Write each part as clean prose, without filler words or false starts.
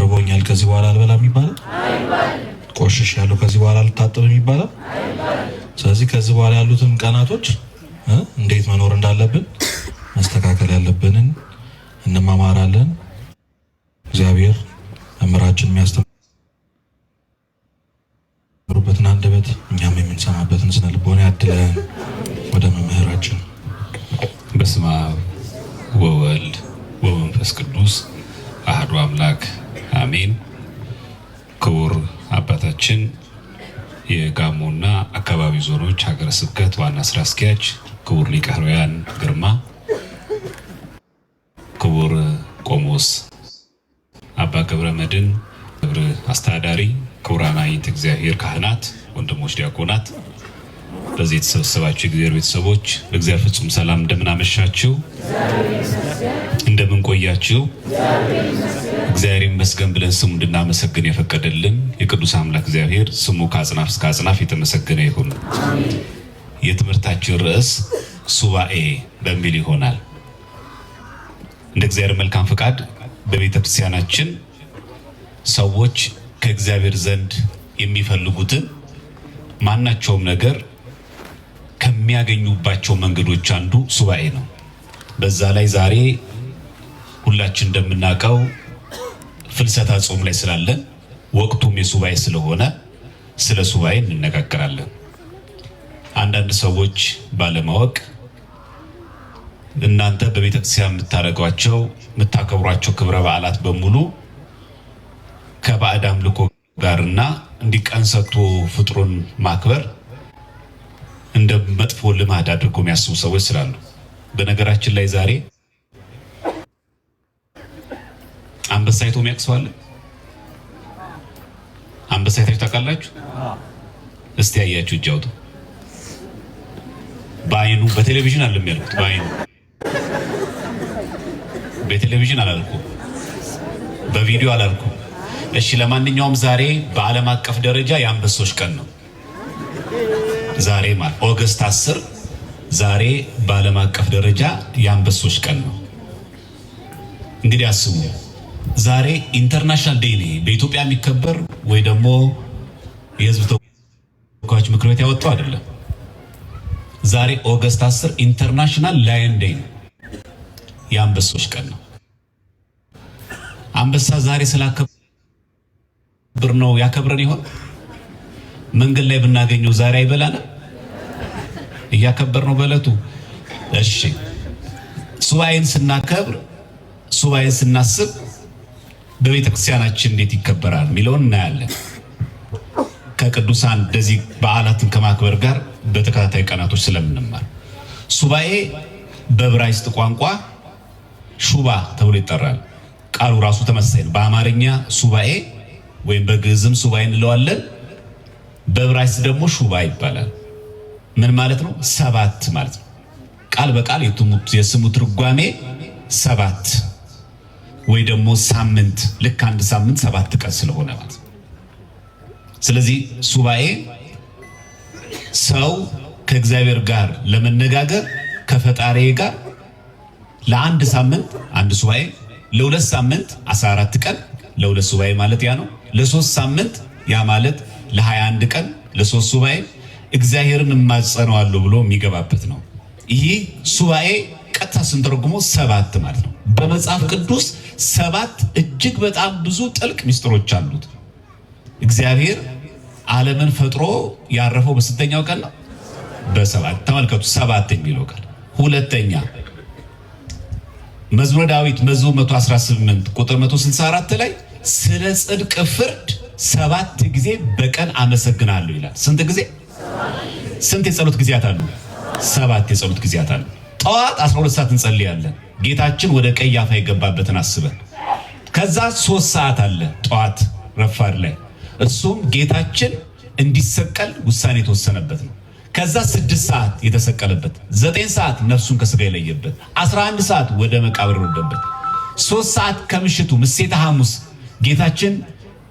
እርቦኛል ከዚህ በኋላ አልበላም ይባላል አይባልም። ቆሽሽ ያለው ከዚህ በኋላ አልታጠብም ይባላል አይባልም። ስለዚህ ከዚህ በኋላ ያሉትን ቀናቶች እንዴት መኖር እንዳለብን ማስተካከል ያለብንን እንማማራለን። እግዚአብሔር መምህራችን የሚያስተምሩበትን አንደበት እኛም የምንሰማበትን ስነ ልቦና ያድለን። ወደ መምህራችን። በስመ አብ ወወልድ ወመንፈስ ቅዱስ አሐዱ አምላክ አሜን። ክቡር አባታችን የጋሞና አካባቢ ዞኖች ሀገረ ስብከት ዋና ስራ አስኪያጅ ክቡር ሊቀ ኅሩያን ግርማ፣ ክቡር ቆሞስ አባ ገብረ መድኅን ደብረ አስተዳዳሪ፣ ክቡራን አይንተ እግዚአብሔር ካህናት፣ ወንድሞች ዲያቆናት፣ በዚህ የተሰበሰባችሁ የእግዚአብሔር ቤተሰቦች በእግዚአብሔር ፍጹም ሰላም እንደምን አመሻችሁ? እንደምን ቆያችሁ? እግዚአብሔር ይመስገን ብለን ስሙ እንድናመሰግን የፈቀደልን የቅዱስ አምላክ እግዚአብሔር ስሙ ከአጽናፍ እስከ አጽናፍ የተመሰገነ ይሁን። የትምህርታችን ርዕስ ሱባኤ በሚል ይሆናል። እንደ እግዚአብሔር መልካም ፈቃድ በቤተ ክርስቲያናችን ሰዎች ከእግዚአብሔር ዘንድ የሚፈልጉትን ማናቸውም ነገር ከሚያገኙባቸው መንገዶች አንዱ ሱባኤ ነው። በዛ ላይ ዛሬ ሁላችን እንደምናውቀው ፍልሰታ ጾም ላይ ስላለን ወቅቱም የሱባኤ ስለሆነ ስለ ሱባኤ እንነጋገራለን። አንዳንድ ሰዎች ባለማወቅ እናንተ በቤተክርስቲያን የምታከብሯቸው ክብረ በዓላት በሙሉ ከባዕድ አምልኮ ጋርና እንዲቀንሰቱ ፍጥሩን ማክበር እንደ መጥፎ ልማድ አድርጎ የሚያስቡ ሰዎች ስላሉ፣ በነገራችን ላይ ዛሬ አንበሳ አይቶ የሚያቅሰዋል። አንበሳ አይታችሁ ታውቃላችሁ? እስቲ ያያችሁ እጅ አውጡ። በአይኑ በቴሌቪዥን አለ የሚያልኩት፣ በአይኑ በቴሌቪዥን አላልኩም፣ በቪዲዮ አላልኩም። እሺ፣ ለማንኛውም ዛሬ በዓለም አቀፍ ደረጃ የአንበሶች ቀን ነው። ዛሬ ማለት ኦገስት 10 ዛሬ በዓለም አቀፍ ደረጃ የአንበሶች ቀን ነው። እንግዲህ አስቡ፣ ዛሬ ኢንተርናሽናል ዴይ ነው። በኢትዮጵያ የሚከበር ወይ ደግሞ የሕዝብ ተወካዮች ምክር ቤት ያወጣው አይደለም። ዛሬ ኦገስት 10 ኢንተርናሽናል ላየን ዴይ ነው፣ የአንበሶች ቀን ነው። አንበሳ ዛሬ ስላከብር ነው ያከብረን ይሆን? መንገድ ላይ ብናገኘው ዛሬ አይበላንም? እያከበር ነው በእለቱ። እሺ፣ ሱባኤን ስናከብር፣ ሱባኤን ስናስብ በቤተ ክርስቲያናችን እንዴት ይከበራል የሚለውን እናያለን። ከቅዱሳን እንደዚህ በዓላትን ከማክበር ጋር በተከታታይ ቀናቶች ስለምንማር ሱባኤ በዕብራይስጥ ቋንቋ ሹባ ተብሎ ይጠራል። ቃሉ ራሱ ተመሳሳይ ነው። በአማርኛ ሱባኤ ወይም በግዕዝም ሱባኤ እንለዋለን። በዕብራይስጥ ደግሞ ሹባ ይባላል። ምን ማለት ነው? ሰባት ማለት ነው። ቃል በቃል የስሙ ትርጓሜ ሰባት ወይ ደግሞ ሳምንት፣ ልክ አንድ ሳምንት 7 ቀን ስለሆነ ማለት ነው። ስለዚህ ሱባኤ ሰው ከእግዚአብሔር ጋር ለመነጋገር ከፈጣሪ ጋር ለአንድ ሳምንት አንድ ሱባኤ፣ ለሁለት ሳምንት 14 ቀን ለሁለት ሱባኤ ማለት ያ ነው። ለሶስት ሳምንት ያ ማለት ለ21 ቀን ለሶስት ሱባኤ እግዚአብሔርን እማጸነዋለሁ ብሎ የሚገባበት ነው። ይህ ሱባኤ ቀጥታ ስንተረጉመው 7 ማለት ነው። በመጽሐፍ ቅዱስ 7 እጅግ በጣም ብዙ ጥልቅ ምስጢሮች አሉት። እግዚአብሔር ዓለምን ፈጥሮ ያረፈው በስንተኛው ቀን ነው? በ7። ተመልከቱ 7 የሚለው ቃል። ሁለተኛ መዝሙረ ዳዊት መዝሙር 118 ቁጥር 164 ላይ ስለ ጽድቅ ፍርድ 7 ጊዜ በቀን አመሰግናለሁ ይላል። ስንት ጊዜ? ስንት የጸሎት ጊዜያት አሉ? 7 የጸሎት ጊዜያት አሉ። ጠዋት 12 ሰዓት እንጸልያለን፣ ጌታችን ወደ ቀያፋ የገባበትን አስበን። ከዛ 3 ሰዓት አለ ጠዋት ረፋድ ላይ፣ እሱም ጌታችን እንዲሰቀል ውሳኔ የተወሰነበት ነው። ከዛ 6 ሰዓት የተሰቀለበት፣ 9 ሰዓት ነፍሱን ከስጋ የለየበት፣ 11 ሰዓት ወደ መቃብር የወረደበት፣ 3 ሰዓት ከምሽቱ ምሴተ ሐሙስ ጌታችን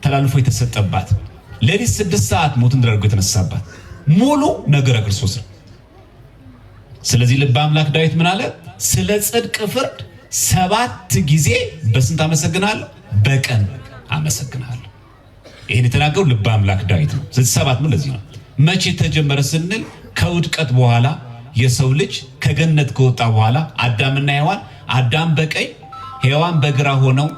ተላልፎ የተሰጠባት፣ ሌሊት 6 ሰዓት ሞትን ተደርጎ የተነሳባት ሙሉ ነገረ ክርስቶስ ነው። ስለዚህ ልበ አምላክ ዳዊት ምን አለ? ስለ ጽድቅ ፍርድ 7 ጊዜ በስንት አመሰግናለሁ? በቀን አመሰግናለሁ። ይህን የተናገሩ ልበ አምላክ ዳዊት ነው። 67 ነው። ለዚህ ነው መቼ ተጀመረ ስንል ከውድቀት በኋላ የሰው ልጅ ከገነት ከወጣ በኋላ አዳምና ሔዋን አዳም በቀኝ ሔዋን በግራ ሆነው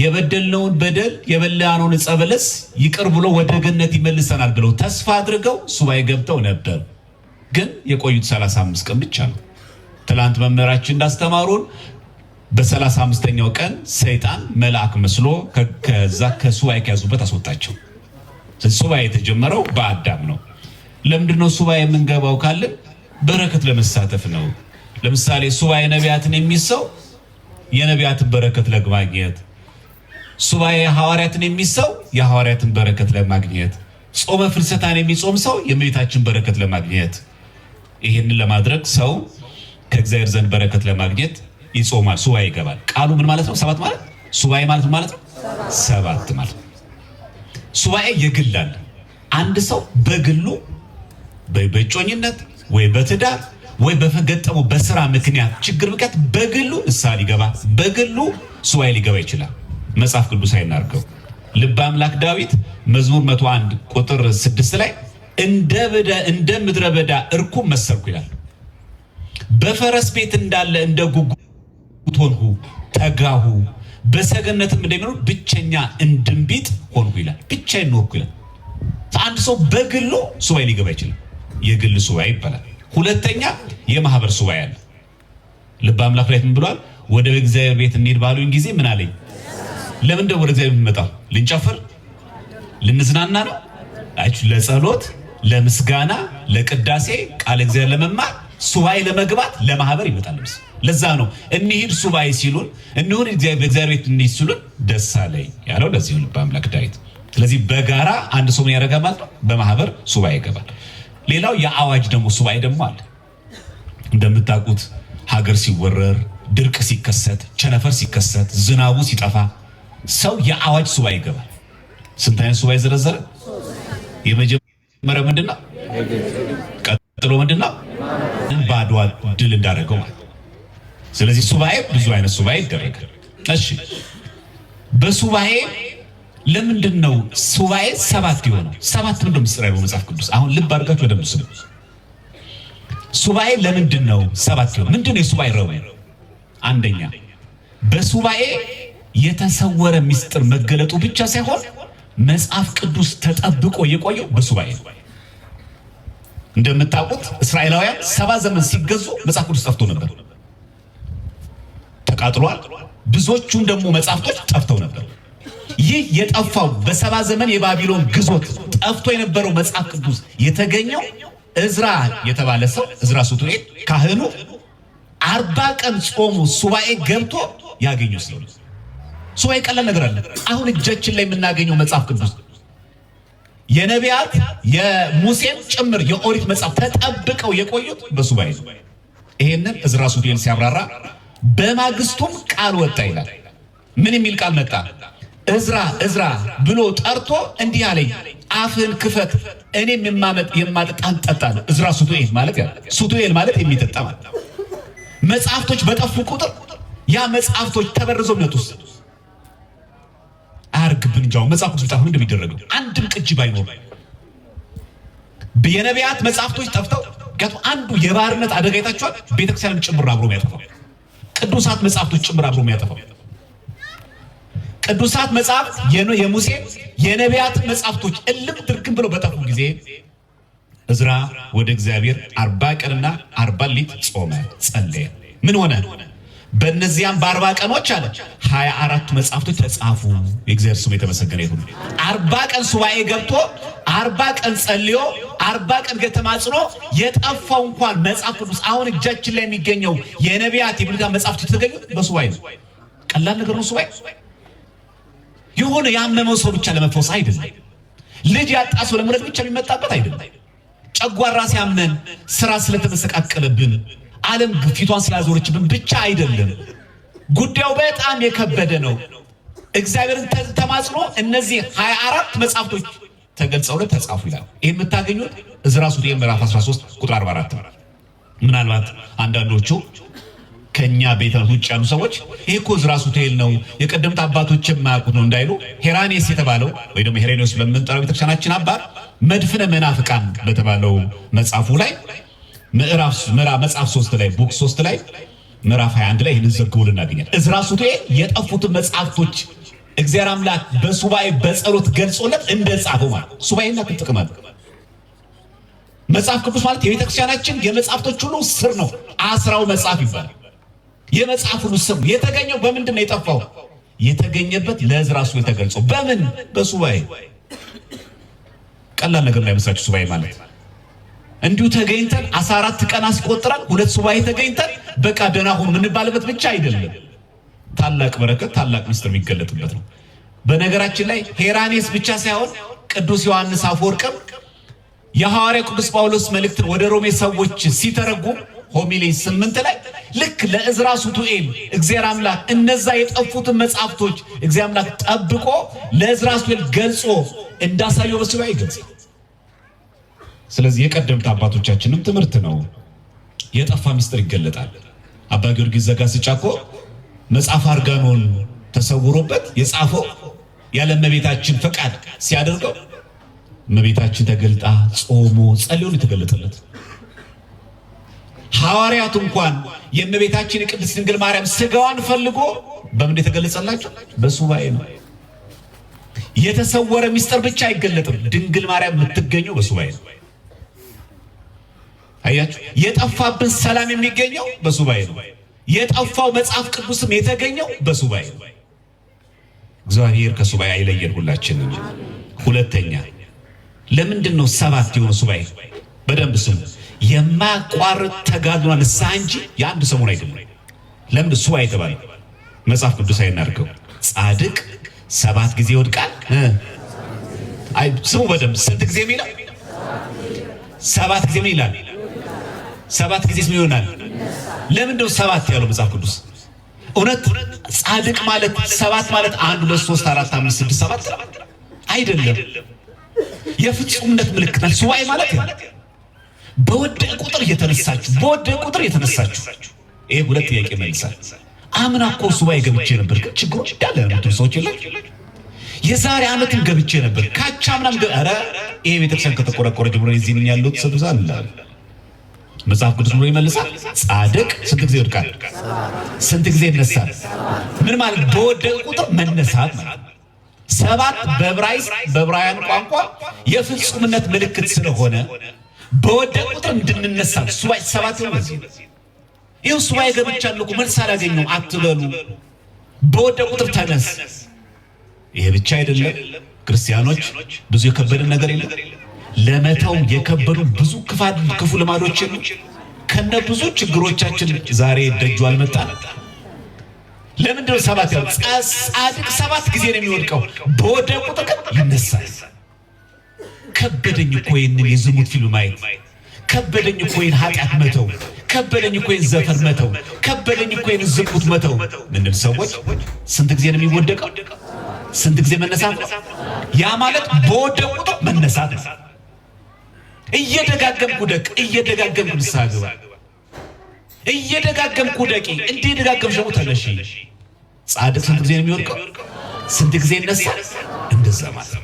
የበደልነውን በደል የበላነውን ዕፀ በለስ ይቅር ብሎ ወደ ገነት ይመልሰናል ብለው ተስፋ አድርገው ሱባኤ ገብተው ነበር። ግን የቆዩት 35 ቀን ብቻ ነው። ትላንት መምህራችን እንዳስተማሩን በ35ኛው ቀን ሰይጣን መልአክ መስሎ ከዛ ከሱባኤ ከያዙበት አስወጣቸው። ሱባኤ የተጀመረው በአዳም ነው። ለምንድነው ሱባኤ የምንገባው ካልን በረከት ለመሳተፍ ነው። ለምሳሌ ሱባኤ ነቢያትን የሚሰው የነቢያትን በረከት ለማግኘት፣ ሱባኤ ሐዋርያትን የሚሰው የሐዋርያትን በረከት ለማግኘት፣ ጾመ ፍልሰታን የሚጾም ሰው የእመቤታችን በረከት ለማግኘት። ይሄንን ለማድረግ ሰው ከእግዚአብሔር ዘንድ በረከት ለማግኘት ይጾማል፣ ሱባኤ ይገባል። ቃሉ ምን ማለት ነው? 7 ማለት ሱባኤ ማለት ምን ማለት ነው? 7 ማለት ሱባኤ የግል አለ። አንድ ሰው በግሉ በእጮኝነት ወይ በትዳር ወይ በፈገጠመው በስራ ምክንያት ችግር ምክንያት በግሉ ንስሐ ሊገባ በግሉ ሱባኤ ሊገባ ይችላል። መጽሐፍ ቅዱስ አይናርገው። ልበ አምላክ ዳዊት መዝሙር 101 ቁጥር 6 ላይ እንደ ምድረ በዳ እርኩም መሰልኩ ይላል። በፈረስ ቤት እንዳለ እንደ ጉጉት ሆንሁ ተጋሁ፣ በሰገነትም እንደሚኖር ብቸኛ እንድንቢጥ ሆንሁ ይላል። ብቻዬን ኖርኩ ይላል። አንድ ሰው በግሉ ሱባኤ ሊገባ ይችላል። የግል ሱባኤ ይባላል። ሁለተኛ የማህበር ሱባኤ አለ። ልበ አምላክ ላይ ምን ብሏል? ወደ እግዚአብሔር ቤት እንሂድ ባሉኝ ጊዜ ምን አለኝ? ለምን ወደ እግዚአብሔር የምንመጣው? ልንጨፍር ልንዝናና ነው? ለጸሎት፣ ለምስጋና፣ ለቅዳሴ፣ ቃለ እግዚአብሔር ለመማር፣ ሱባኤ ለመግባት፣ ለማህበር ይመጣል። ለዛ ነው እንሂድ ሱባኤ ሲሉን እንሁን እግዚአብሔር ቤት እንሂድ ሲሉን ደስ አለኝ ያለው። ለዚህ ልበ አምላክ ዳዊት። ስለዚህ በጋራ አንድ ሰው ምን ያደርጋል ማለት ነው? በማህበር ሱባኤ ይገባል። ሌላው የአዋጅ ደግሞ ሱባኤ ደግሞ አለ። እንደምታውቁት ሀገር ሲወረር፣ ድርቅ ሲከሰት፣ ቸነፈር ሲከሰት፣ ዝናቡ ሲጠፋ ሰው የአዋጅ ሱባኤ ይገባል። ስንት አይነት ሱባኤ ዘረዘረ? የመጀመሪያው ምንድነው? ቀጥሎ ምንድነው? በአድዋ ድል እንዳደረገው ማለት። ስለዚህ ሱባኤ ብዙ አይነት ሱባኤ ይደረጋል። እሺ በሱባኤ ለምንድን ነው ሱባኤ 7 የሆነው? 7 ምንድነው ምስጢራዊ በመጽሐፍ ቅዱስ? አሁን ልብ አድርጋችሁ ወደ ምስሉ። ሱባኤ ለምንድን ነው 7 የሆነው? ምንድነው የሱባኤ ረቡዕ? አንደኛ በሱባኤ የተሰወረ ምስጢር መገለጡ ብቻ ሳይሆን መጽሐፍ ቅዱስ ተጠብቆ የቆየው በሱባኤ ነው። እንደምታውቁት እስራኤላውያን 70 ዘመን ሲገዙ መጽሐፍ ቅዱስ ጠፍቶ ነበር፣ ተቃጥሏል። ብዙዎቹም ደግሞ መጽሐፍቶች ጠፍተው ነበር። ይህ የጠፋው በ70 ዘመን የባቢሎን ግዞት ጠፍቶ የነበረው መጽሐፍ ቅዱስ የተገኘው እዝራ የተባለ ሰው እዝራ ሱቱኤል ካህኑ 40 ቀን ጾሙ ሱባኤ ገብቶ ያገኘው ሰው። ሱባኤ ቀላል ነገር አለ። አሁን እጃችን ላይ የምናገኘው መጽሐፍ ቅዱስ የነቢያት የሙሴን ጭምር የኦሪት መጽሐፍ ተጠብቀው የቆዩት በሱባኤ ነው። ይሄንን እዝራ ሱቱኤል ሲያብራራ በማግስቱም ቃል ወጣ ይላል። ምን የሚል ቃል መጣ? እዝራ ብሎ ጠርቶ እንዲህ አለኝ፣ አፍን ክፈት እኔም የማጠጣን ጠጣ ነው። እዝራ ሱቱኤል ማለት ያ ሱቱኤል ማለት የሚጠጣ ማለት። መጽሐፍቶች በጠፉ ቁጥር ያ መጽሐፍቶች ተበርዘው ነቱስ አርግብን እንጃው መጽሐፍ ቅዱስ ጣፉ እንደሚደረገው አንድም ቅጂ ባይኖር የነቢያት መጽሐፍቶች ጠፍተው ጋር አንዱ የባርነት አደጋ ይታችኋል። ቤተክርስቲያንም ጭምር አብሮ የሚያጠፋው ቅዱሳት መጽሐፍቶች ጭምር አብሮ የሚያጠፋው ቅዱሳት መጽሐፍት የሙሴ የነቢያት መጽሐፍቶች እልም ድርግም ብለው በጠፉ ጊዜ እዝራ ወደ እግዚአብሔር 40 ቀንና 40 ሌሊት ጾመ ጸለየ። ምን ሆነ? በእነዚያም በ40 ቀኖች አለ 24 መጽሐፍቶች ተጻፉ። የእግዚአብሔር ስም የተመሰገነ ይሁን። 40 ቀን ሱባኤ ገብቶ 40 ቀን ጸልዮ 40 ቀን ገተማጽኖ የጠፋው እንኳን መጽሐፍ ቅዱስ አሁን እጃችን ላይ የሚገኘው የነቢያት የብሉይ መጽሐፍቶች የተገኙት በሱባኤ ነው። ቀላል ነገር ነው ሱባኤ። የሆነ ያመመው ሰው ብቻ ለመፈወስ አይደለም። ልጅ ያጣ ሰው ለመውለድ ብቻ የሚመጣበት አይደለም። ጨጓራ ሲያመን ስራ ስለተመሰቃቀለብን ዓለም ፊቷን ስላዞረችብን ብቻ አይደለም። ጉዳዩ በጣም የከበደ ነው። እግዚአብሔርን ተማጽኖ እነዚህ 24 መጽሐፍቶች ተገልጸውለት ተጻፉ ይላል። ይሄን የምታገኙት እዝራ ሱቱኤል ምዕራፍ 13 ቁጥር 44 ነው። ምናልባት አንዳንዶቹ ከኛ ቤተ ውጭ ያሉ ሰዎች ይሄ እኮ ዝራሱ ሱቱኤል ነው የቀደምት አባቶች የማያውቁት ነው እንዳይሉ ሄራኔስ የተባለው ወይ ደግሞ ሄሬኔዎስ በመንጠራው ቤተክርስቲያናችን አባት መድፍነ መናፍቃን በተባለው መጽሐፉ ላይ መጽሐፍ 3 ላይ ቡክ 3 ላይ ምዕራፍ 21 ላይ ይህንን ዘግቦ ልናገኛለን። ዝራሱ ሱቱኤል የጠፉትን መጽሐፍቶች እግዚአብሔር አምላክ በሱባኤ በጸሎት ገልጾለት እንደጻፈው ማለት ሱባኤና ጥቅም አለ። መጽሐፍ ቅዱስ ማለት የቤተክርስቲያናችን የመጽሐፍቶች ሁሉ ስር ነው። አስራው መጽሐፍ ይባላል። የመጽሐፍ ሁሉ ስር የተገኘው በምንድን ነው? የጠፋው የተገኘበት ለዕዝራ ሱባኤ ተገልጾ በምን? በሱባኤ። ቀላል ነገር ላይ መስራች ሱባኤ ማለት እንዲሁ ተገኝተን 14 ቀን አስቆጥረን 2 ሱባኤ ተገኝተን በቃ ደህና ሁኑ ምንባልበት ብቻ አይደለም። ታላቅ በረከት ታላቅ ምስጢር የሚገለጥበት ነው። በነገራችን ላይ ሄራኔስ ብቻ ሳይሆን ቅዱስ ዮሐንስ አፈወርቅም የሐዋርያ ቅዱስ ጳውሎስ መልእክትን ወደ ሮሜ ሰዎች ሲተረጉም ሆሚሊ 8 ላይ ልክ ለዕዝራ ሱቱኤል እግዚአብሔር አምላክ እነዛ የጠፉትን መጽሐፍቶች እግዚአብሔር አምላክ ጠብቆ ለዕዝራ ሱቱኤል ገልጾ እንዳሳየው በሱባኤ ገልጾ። ስለዚህ የቀደምት አባቶቻችንም ትምህርት ነው። የጠፋ ምስጢር ይገለጣል። አባ ጊዮርጊስ ዘጋስጫ እኮ መጽሐፍ አርጋኖን ተሰውሮበት የጻፈው ያለ እመቤታችን ፈቃድ ሲያደርገው እመቤታችን ተገልጣ ጾሞ ጸልዮን የተገለጠለት። ሐዋርያት እንኳን የእመቤታችን የቅድስት ድንግል ማርያም ስጋዋን ፈልጎ በምን የተገለጸላቸው? በሱባኤ ነው። የተሰወረ ምስጢር ብቻ አይገለጥም። ድንግል ማርያም የምትገኘው በሱባኤ ነው። አያችሁ፣ የጠፋብን ሰላም የሚገኘው በሱባኤ ነው። የጠፋው መጽሐፍ ቅዱስም የተገኘው በሱባኤ ነው። እግዚአብሔር ከሱባኤ አይለየን ሁላችንም። ሁለተኛ ለምንድን ነው 7 የሆነ ሱባኤ? በደንብ ስሙ። የማያቋርጥ ተጋድሎና ንስሐ እንጂ የአንድ ሰሞን አይደለም። ለምን ሱባኤ ተባለ? መጽሐፍ ቅዱስ አይናርገው። ጻድቅ 7 ጊዜ ይወድቃል። አይ ስሙ በደንብ። ስንት ጊዜ የሚለው? 7 ጊዜ ምን ይላል? 7 ጊዜ ምን ይሆናል? ለምንድን ነው 7 ያለው መጽሐፍ ቅዱስ? እውነት ጻድቅ ማለት 7 ማለት 1 2 3 4 5 6 7 አይደለም። የፍጹምነት ምልክት ነው ሱባኤ ማለት። በወደቀ ቁጥር እየተነሳችሁ ይሄ ሁለት ጥያቄ መልሳል። አምና እኮ ሱባኤ ገብቼ ነበር፣ ግን ችግሩ እንዳለ ነው። ሰዎች የላችሁ የዛሬ ዓመትም ገብቼ ነበር ካቻ ምናም ኧረ ይሄ ቤተክርስቲያን ከተቆረቆረ ጀምሮ እዚህ ምን ያለው ተሰብዛል። መጽሐፍ ቅዱስ ብሎ ይመልሳል። ጻድቅ ስንት ጊዜ ይወድቃል? ስንት ጊዜ ይነሳል? ምን ማለት? በወደቀ ቁጥር መነሳት ማለት። 7 በዕብራውያን ቋንቋ የፍጹምነት ምልክት ስለሆነ በወደቀ ቁጥር እንድንነሳ ሱባኤ 7 ይሆናል። ይኸው ሱባኤ ገብቻለሁ እኮ መልስ አላገኘሁም አትበሉ። በወደቀ ቁጥር ተነስ። ይሄ ብቻ አይደለም። ክርስቲያኖች ብዙ የከበደ ነገር የለም። ለመተው የከበዱ ብዙ ክፉ ልማዶች የሉ። ከነ ብዙ ችግሮቻችን ዛሬ ደጁ አልመጣን። ለምንድን ነው 7 ያለው? ጻድቅ 7 ጊዜ ነው የሚወድቀው፣ በወደቀ ቁጥር ይነሳል። ከበደኝ እኮ ይህንን የዝሙት ፊልም ማየት፣ ከበደኝ እኮ ይህን ኃጢአት መተው፣ ከበደኝ እኮ ይህን ዘፈን መተው፣ ከበደኝ እኮ ይህን ዝሙት መተው። ምንድን ሰዎች ስንት ጊዜ ነው የሚወደቀው? ስንት ጊዜ መነሳት? ያ ማለት በወደቀ ቁጥር መነሳት ነው። እየደጋገምኩ ደቅ፣ እየደጋገምኩ ንስሐ ግባ፣ እየደጋገምኩ ደቂ፣ እንዲህ ደጋገምሽ ደግሞ ተነሺ። ጻድቅ ስንት ጊዜ ነው የሚወድቀው? ስንት ጊዜ ይነሳል? እንደዛ ማለት።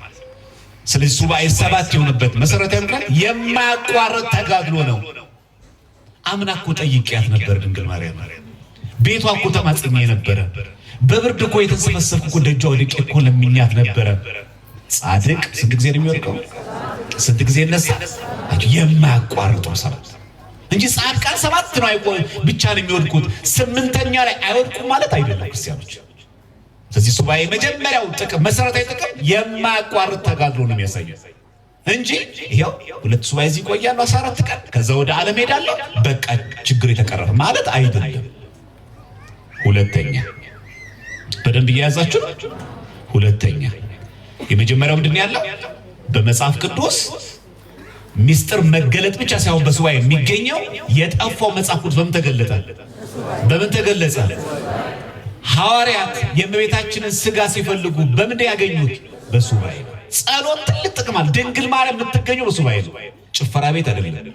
ስለዚህ ሱባኤ 7 የሆነበት መሰረታዊ ምክንያት የማያቋርጥ ተጋድሎ ነው። አምና እኮ ጠይቄያት ነበር ድንግል ማርያም፣ ቤቷ እኮ ተማጽኜ ነበረ፣ በብርድ እኮ የተሰበሰብኩ እኮ ደጇ ወድቄ እኮ ለምኛት ነበረ። ጻድቅ ስንት ጊዜ ነው የሚወድቀው? ስንት ጊዜ ይነሳል? የማያቋርጠው 7 እንጂ ጻድቃን 7 ነው አይቆይ ብቻ ነው የሚወድቁት። 8ኛ ላይ አይወድቁም ማለት አይደለም ክርስቲያኖች። ስለዚህ ሱባኤ መጀመሪያው ጥቅም መሰረታዊ ጥቅም የማያቋርጥ ተጋድሎ ነው የሚያሳየው እንጂ ይሄው 2 ሱባኤ እዚህ ቆያለሁ 14 ቀን ከዛ ወደ ዓለም ሄዳለሁ በቃ ችግር የተቀረፈ ማለት አይደለም። ሁለተኛ በደንብ እያያዛችሁ ነው። ሁለተኛ የመጀመሪያው ምንድን ያለው በመጽሐፍ ቅዱስ ሚስጥር መገለጥ ብቻ ሳይሆን በሱባኤ የሚገኘው የጠፋው መጽሐፍ ቅዱስ በምን ተገለጠ? በምን ተገለጸ? ሐዋርያት የእመቤታችንን ስጋ ሲፈልጉ በምን ያገኙት? በሱባኤ። ጸሎት ትልቅ ጥቅም አለ። ድንግል ማርያም የምትገኘው በሱባኤ ነው። ጭፈራ ቤት አይደለም፣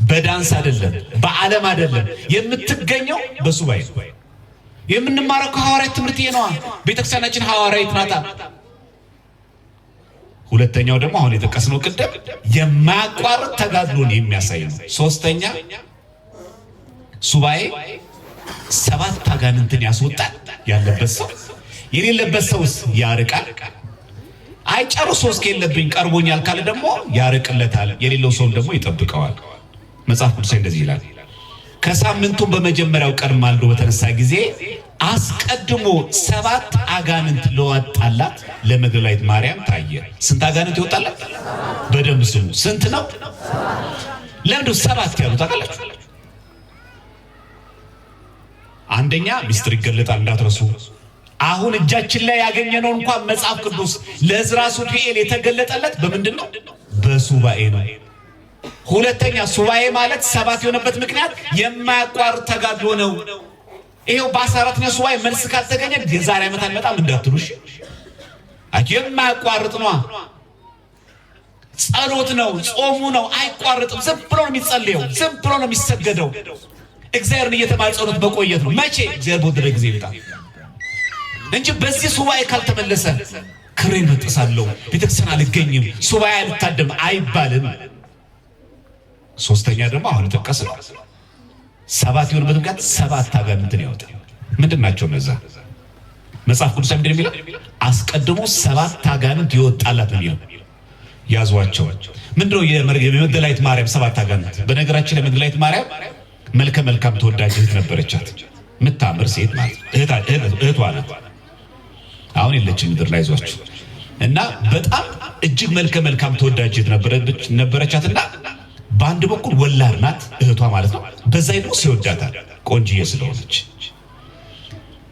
በዳንስ አይደለም፣ በዓለም አይደለም። የምትገኘው በሱባኤ ነው። የምንማረው ከሐዋርያት ትምህርት ነው። ቤተክርስቲያናችን ሐዋርያዊት ናት። ሁለተኛው ደግሞ አሁን የተቀስነው ቅድም የማያቋርጥ ተጋድሎን የሚያሳይ ነው። ሶስተኛ ሱባኤ 7 አጋንንትን ያስወጣል። ያለበት ሰው የሌለበት ሰውስ ያርቃል። አይጨርሶ እስከሌለብኝ ቀርቦኛል ካለ ደግሞ ያርቅለታል። የሌለው ሰው ደግሞ ይጠብቀዋል። መጽሐፍ ቅዱስ እንደዚህ ይላል። ከሳምንቱ በመጀመሪያው ቀን ማልዶ በተነሳ ጊዜ አስቀድሞ 7 አጋንንት ለወጣላት ለመግደላዊት ማርያም ታየ። ስንት አጋንንት ይወጣላት? በደንብ ስሙ። ስንት ነው? ለምንድነው 7 ያሉት ታውቃላችሁ? አንደኛ ሚስጥር ይገለጣል እንዳትረሱ። አሁን እጃችን ላይ ያገኘነው እንኳን መጽሐፍ ቅዱስ ለዕዝራ ሱቱኤል የተገለጠለት በምንድን ነው? በሱባኤ ነው። ሁለተኛ ሱባኤ ማለት 7 የሆነበት ምክንያት የማያቋርጥ ተጋድሎ ነው። ይሄው በ14ኛው ሱባኤ መልስ ካልተገኘ የዛሬ ዓመት አንመጣም እንዳትሉሽ። የማያቋርጥ ነው። ጸሎት ነው፣ ጾሙ ነው፣ አይቋርጥም። ዝም ብሎ ነው የሚጸልየው፣ ዝም ብሎ ነው የሚሰገደው። እግዚአብሔርን እየተማጸኑት በቆየት ነው። መቼ እግዚአብሔር በወደደ ጊዜ ይመጣል እንጂ በዚህ ሱባኤ ካልተመለሰ ክሬን መጥሳለሁ፣ ቤተክርስቲያን አልገኝም፣ ሱባኤ አልታደም አይባልም። ሶስተኛ ደግሞ አሁን ተቀስነው 7 የሆነበት ምክንያት 7 አጋንንትን ያወጣል። ምንድናቸው እነዛ? መጽሐፍ ቅዱስ ምንድን የሚለው? አስቀድሞ 7 አጋንንት ይወጣላት ነው የሚለው። ያዟቸው። ምንድነው የመግደላዊት ማርያም 7 አጋንንት? በነገራችን ላይ መግደላዊት ማርያም መልከ መልካም ተወዳጅ እህት ነበረቻት። ምታምር ሴት ማለት እህቷ ናት። አሁን የለችም ምድር ላይ ይዟችሁ እና በጣም እጅግ መልከ መልካም ተወዳጅ እህት ነበረቻትና በአንድ በኩል ወላድ ናት እህቷ ማለት ነው። በዛ ደግሞ ሲወዳታል ቆንጂዬ ስለሆነች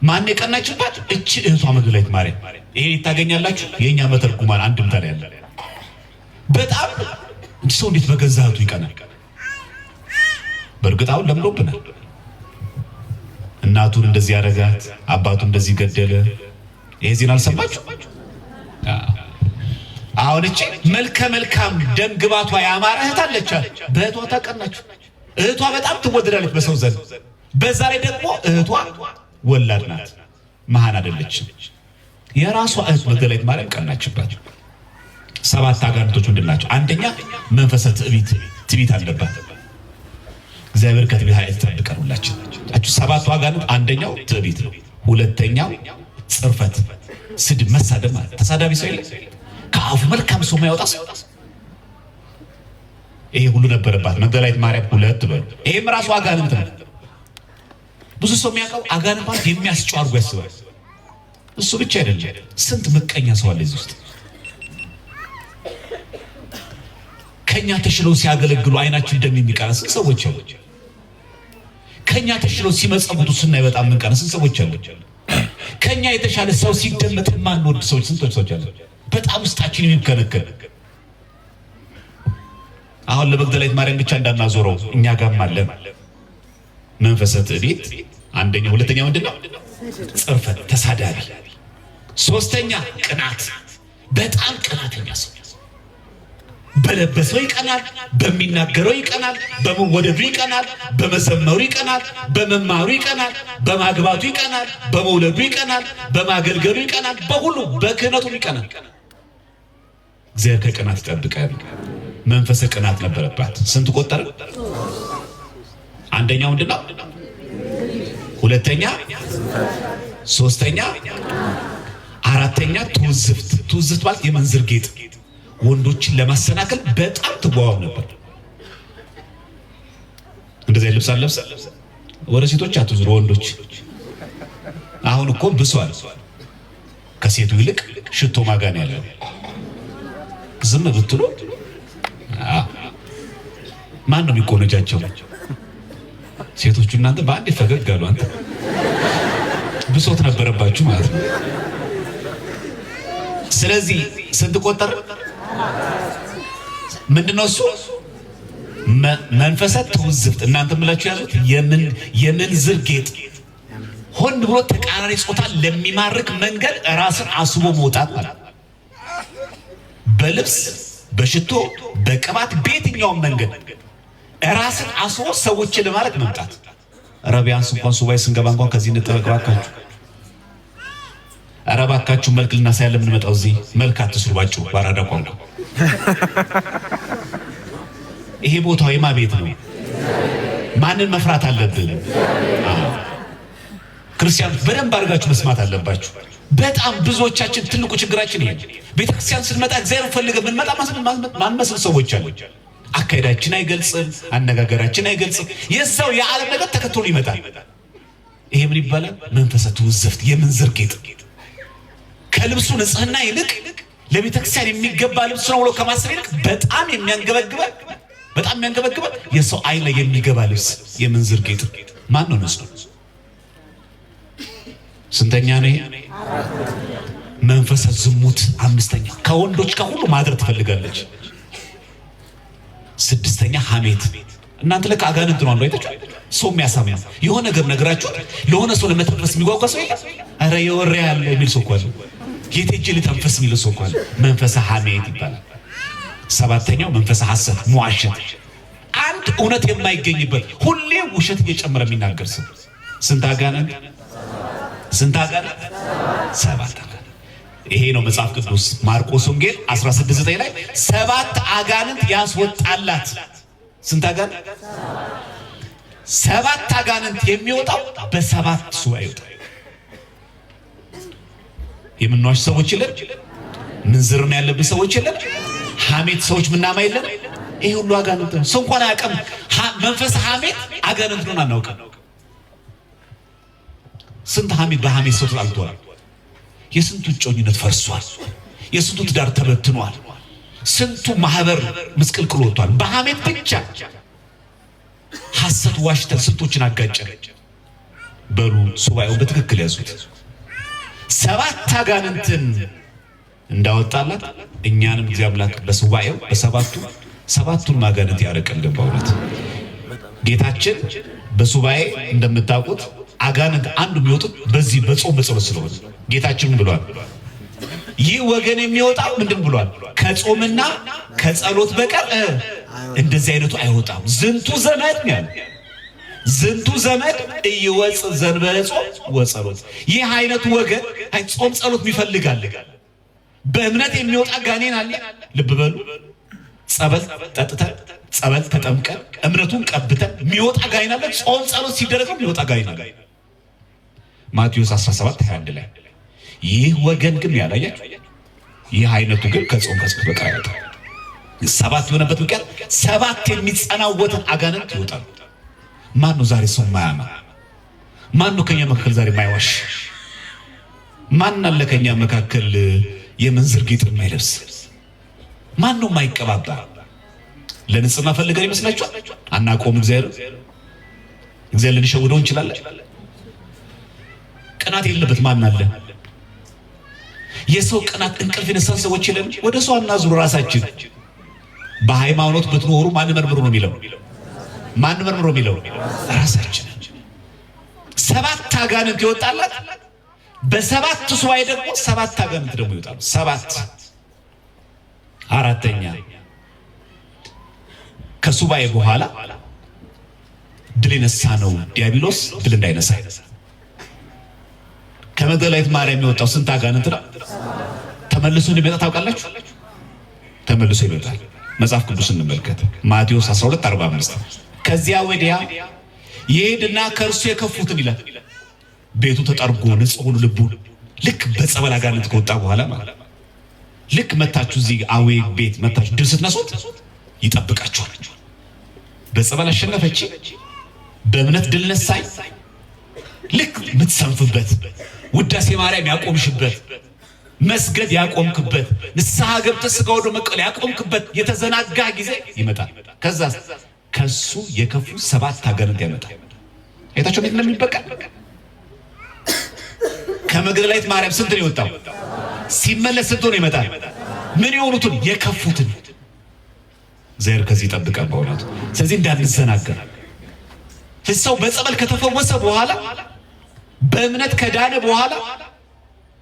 ማን የቀናችባት? እቺ እህቷ መግደላዊት ማርያም። ይሄ ታገኛላችሁ የኛ መተርጉማን አንድምታ ላይ ያለ። በጣም ሰው እንዴት በገዛ እህቱ ይቀናል? በእርግጥ አሁን ለምዶብናል። እናቱን እንደዚህ ያደረጋት፣ አባቱን እንደዚህ ገደለ። ይሄ ዜና አልሰማችሁ? አሁን እቺ መልከ መልካም ደም ግባቷ ያማረ እህት አለቻት። በእህቷ ተቀናችሁ። እህቷ በጣም ትወደዳለች በሰው ዘንድ። በዛ ላይ ደግሞ እህቷ ወላድ ናት፣ መሃን አይደለችም። የራሷ እህት መግደላዊት ማርያም ቀናችባት። 7 አጋንንቶች ምንድን ናቸው? አንደኛ መንፈሰ ትዕቢት አለባት። እግዚአብሔር ከትዕቢት ኃይል ይጠብቀን ሁላችን። 7 አጋንንት አንደኛው ትዕቢት ነው። ሁለተኛው ጽርፈት፣ ስድብ፣ መሳደብ ማለት ተሳዳቢ ሰው የለ ከአፉ መልካም ሰው የማይወጣ ሰው። ይሄ ሁሉ ነበረባት መግደላዊት ማርያም 2 በሉ። ይሄም ራሱ አጋንንት ነው። ብዙ ሰው የሚያውቀው አጋንንት ማለት የሚያስጨው አድርጎ ያስባል። እሱ ብቻ አይደለም፣ ስንት ምቀኛ ሰው አለ እዚህ ውስጥ። ከኛ ተሽለው ሲያገለግሉ አይናችን እንደሚቀና ስንት ሰዎች አሉ። ከኛ ተሽለው ሲመጸውቱ ስናይ በጣም ምንቀና ስንት ሰዎች አሉ። ከኛ የተሻለ ሰው ሲደመጥ ማንወድ ሰዎች ስንቶች ሰዎች አሉ። በጣም ውስጣችን የሚከነከን። አሁን ለመግደላዊት ማርያም ብቻ እንዳናዞረው እኛ ጋርም አለ መንፈሰ ትዕቢት አንደኛ። ሁለተኛ ምንድነው? ጽርፈት፣ ተሳዳቢ። ሶስተኛ ቅናት፣ በጣም ቅናተኛ ሰው። በለበሰው ይቀናል፣ በሚናገረው ይቀናል፣ በመወደዱ ይቀናል፣ በመዘመሩ ይቀናል፣ በመማሩ ይቀናል፣ በማግባቱ ይቀናል፣ በመውለዱ ይቀናል፣ በማገልገሉ ይቀናል፣ በሁሉ በክህነቱም ይቀናል። እግዚአብሔር ከቅናት ይጠብቀን። መንፈሰ ቅናት ነበረባት። ስንት ቆጠረ? አንደኛው ምንድነው? ሁለተኛ፣ ሶስተኛ፣ አራተኛ ትውዝፍት። ትውዝፍት ማለት የመንዝር ጌጥ፣ ወንዶችን ለማሰናከል በጣም ትጓጓ ነበር። እንደዚህ ልብስ አለብሰ ወደ ሴቶች አትዙሩ ወንዶች። አሁን እኮ ብሷል። ከሴቱ ይልቅ ሽቶ ማጋን ያለው ዝም ብትሉ ማን ነው የሚቆነጃቸው? ሴቶቹ እናንተ በአንድ ፈገግ አሉ። አንተ ብሶት ነበረባችሁ ማለት ነው። ስለዚህ ስንት ቆጠረ? ምንድነው እሱ? መንፈሰ ትውዝፍት። እናንተ ምላችሁ ያዙት የምንዝር ጌጥ። ሆን ብሎ ተቃራኒ ጾታ ለሚማርክ መንገድ ራስን አስቦ መውጣት ማለት በልብስ፣ በሽቶ፣ በቅባት፣ በየትኛውም መንገድ ራስን አስሮ ሰዎችን ለማለት መምጣት። አረቢያንስ እንኳን ሱባኤ ስንገባ እንኳን ከዚህ እንጠበቅባካችሁ። አረባካችሁ መልክ ልናሳያለን የምንመጣው እዚህ መልክ አትስሩ ባጭው ባራዳ ቋንቋ። ይሄ ቦታው የማ ቤት ነው? ማንን መፍራት አለብን? ክርስቲያኖች በደንብ አድርጋችሁ መስማት አለባችሁ። በጣም ብዙዎቻችን ትልቁ ችግራችን ይሄ ቤተክርስቲያን ስንመጣ እግዚአብሔር ፈልገን ምንመጣ ማንመስል ሰዎች አሉ። አካሄዳችን አይገልጽም፣ አነጋገራችን አይገልጽም። የዛው የዓለም ነገር ተከትሎ ይመጣል። ይሄ ምን ይባላል? መንፈሰ ትውዝፍት፣ የምንዝር ጌጥ። ከልብሱ ንጽህና ይልቅ ለቤተክርስቲያን የሚገባ ልብስ ነው ብሎ ከማሰብ ይልቅ በጣም የሚያንገበግበ የሰው አይን ላይ የሚገባ ልብስ የምንዝር ጌጥ ማን ነው? ንጹህ ስንተኛ ነው? መንፈሰ ዝሙት አምስተኛ። ከወንዶች ከሁሉ ማድረግ ትፈልጋለች። ስድስተኛ ሐሜት። እናንተ ለካ አጋንንት ነው አንዱ አይተጫ ሰው የሚያሳማ የሆነ ነገር ነገራችሁ ለሆነ ሰው ለመተንፈስ የሚጓጓ ሰው የለም። አረ የወሬ ያለ የሚል ሰው እኮ አለ። የቴጅ ሊተንፈስ የሚል ሰው እኮ አለ። መንፈሰ ሐሜት ይባላል። ሰባተኛው መንፈሰ ሐሰት፣ መዋሸት። አንድ እውነት የማይገኝበት ሁሌ ውሸት እየጨመረ የሚናገር ሰው። ስንት አጋንንት? ሰባት። ይሄ ነው መጽሐፍ ቅዱስ ማርቆስ ወንጌል 16:9 ላይ 7 አጋንንት ያስወጣላት። ስንት አጋንንት? 7 አጋንንት የሚወጣው በ7 ሱባኤ ይወጣል። የምንዋሽ ሰዎች የለን፣ ምንዝርና ያለብን ሰዎች የለን፣ ሐሜት ሰዎች ምናማ የለን። ይሄ ሁሉ አጋንንት ነው። ሰው እንኳን አያውቅም። መንፈስ ሐሜት አጋንንት ነው አናውቅም። ስንት ሐሜት በሐሜት ሰው ተጣልቷል። የስንቱ ጮኝነት ፈርሷል። የስንቱ ትዳር ተበትኗል። ስንቱ ማህበር ምስቅልቅል ወጥቷል በሐሜት ብቻ። ሐሰት ዋሽተን ስንቶችን አጋጨን። በሉ ሱባኤውን በትክክል ያዙት። 7 አጋንንትን እንዳወጣላት እኛንም እግዚአብሔር አምላክ በሱባኤው ሰባቱን አጋንንት ያረቀልን። በእውነት ጌታችን በሱባኤ እንደምታውቁት አጋንንት አንዱ የሚወጡት በዚህ በጾም በጸሎት ስለሆነ ጌታችን ብሏል። ይህ ወገን የሚወጣው ምንድን ብሏል? ከጾምና ከጸሎት በቀር እንደዚህ አይነቱ አይወጣም። ዝንቱ ዘመድ ነው። ዝንቱ ዘመድ እይወጽ ዘንበለ ጾም ወጸሎት። ይህ አይነቱ ወገን ጾም ጸሎት ይፈልጋል። በእምነት የሚወጣ ጋኔን አለ። ልብ በሉ። ጸበል ጠጥተን ጸበል ተጠምቀን እምነቱን ቀብተን የሚወጣ ጋኔን አለ። ጾም ጸሎት ሲደረግ የሚወጣ ጋኔን አለ። ማቴዎስ 17:21 ላይ ይህ ወገን ግን ያላያችሁ ይህ አይነቱ ግን ከጾም ከጸሎት በቀር አይወጣም። 7 የሆነበት ምክንያት 7 የሚጸናወትን አጋንንት ይወጣል። ማን ነው ዛሬ ሰው ማያማ? ማን ነው ከኛ መካከል ዛሬ ማይዋሽ? ማን አለ ከኛ መካከል የምንዝር ጌጥ የማይለብስ? ማን ነው ማይቀባባ? ለንጽህና ፈልገን ይመስላችኋል? አናቆም። እግዚአብሔር ልንሸውደው እንችላለን። ቅናት የለበት ማን አለ? የሰው ቅናት እንቅልፍ የነሳን ሰዎች የለም። ወደ ሰው አናዙር ራሳችን። በሃይማኖት ብትኖሩ ማን መርምሩ ነው የሚለው? ማን መርምሩ የሚለው? ራሳችን። 7 አጋንንት ይወጣላት። በ7 ሱባኤ ደግሞ 7 አጋንንት ደግሞ ይወጣሉ። 7 አራተኛ ከሱባኤ በኋላ ድል የነሳ ነው ዲያብሎስ ድል እንዳይነሳ። ከመግደላዊት ማርያም የወጣው ስንት አጋንንት ነው? ተመልሶ እንደሚመጣ ታውቃላችሁ? ተመልሶ ይመጣል። መጽሐፍ ቅዱስ እንመልከት። ማቴዎስ 12:45 ከዚያ ወዲያ ይሄድና ከእርሱ የከፉትን ይላል ቤቱ ተጠርጎ ንጹሕ ልቡ ልክ በጸበል አጋንንት ከወጣ በኋላ ማለት ልክ መታችሁ እዚህ አዌ ቤት መታችሁ ድል ስትነሱት ይጠብቃችኋል። በጸበል አሸነፈች፣ በእምነት ድል ነሳይ። ልክ የምትሰንፍበት ውዳሴ ማርያም ያቆምሽበት፣ መስገድ ያቆምክበት፣ ንስሐ ገብተህ ሥጋ ወደሙ መቀበል ያቆምክበት የተዘናጋ ጊዜ ይመጣል። ከዛ ከሱ የከፉ 7 አጋንንት ያመጣል። አይታችሁ ምን እንደሚበቃል። ከመግደላዊት ማርያም ስንት ነው የወጣው? ሲመለስ ስንት ነው ይመጣል? ምን የሆኑትን? የከፉትን። እግዚአብሔር ከዚህ ይጠብቀን በእውነቱ። ስለዚህ እንዳንዘናጋ። ሰው በጸበል ከተፈወሰ በኋላ በእምነት ከዳነ በኋላ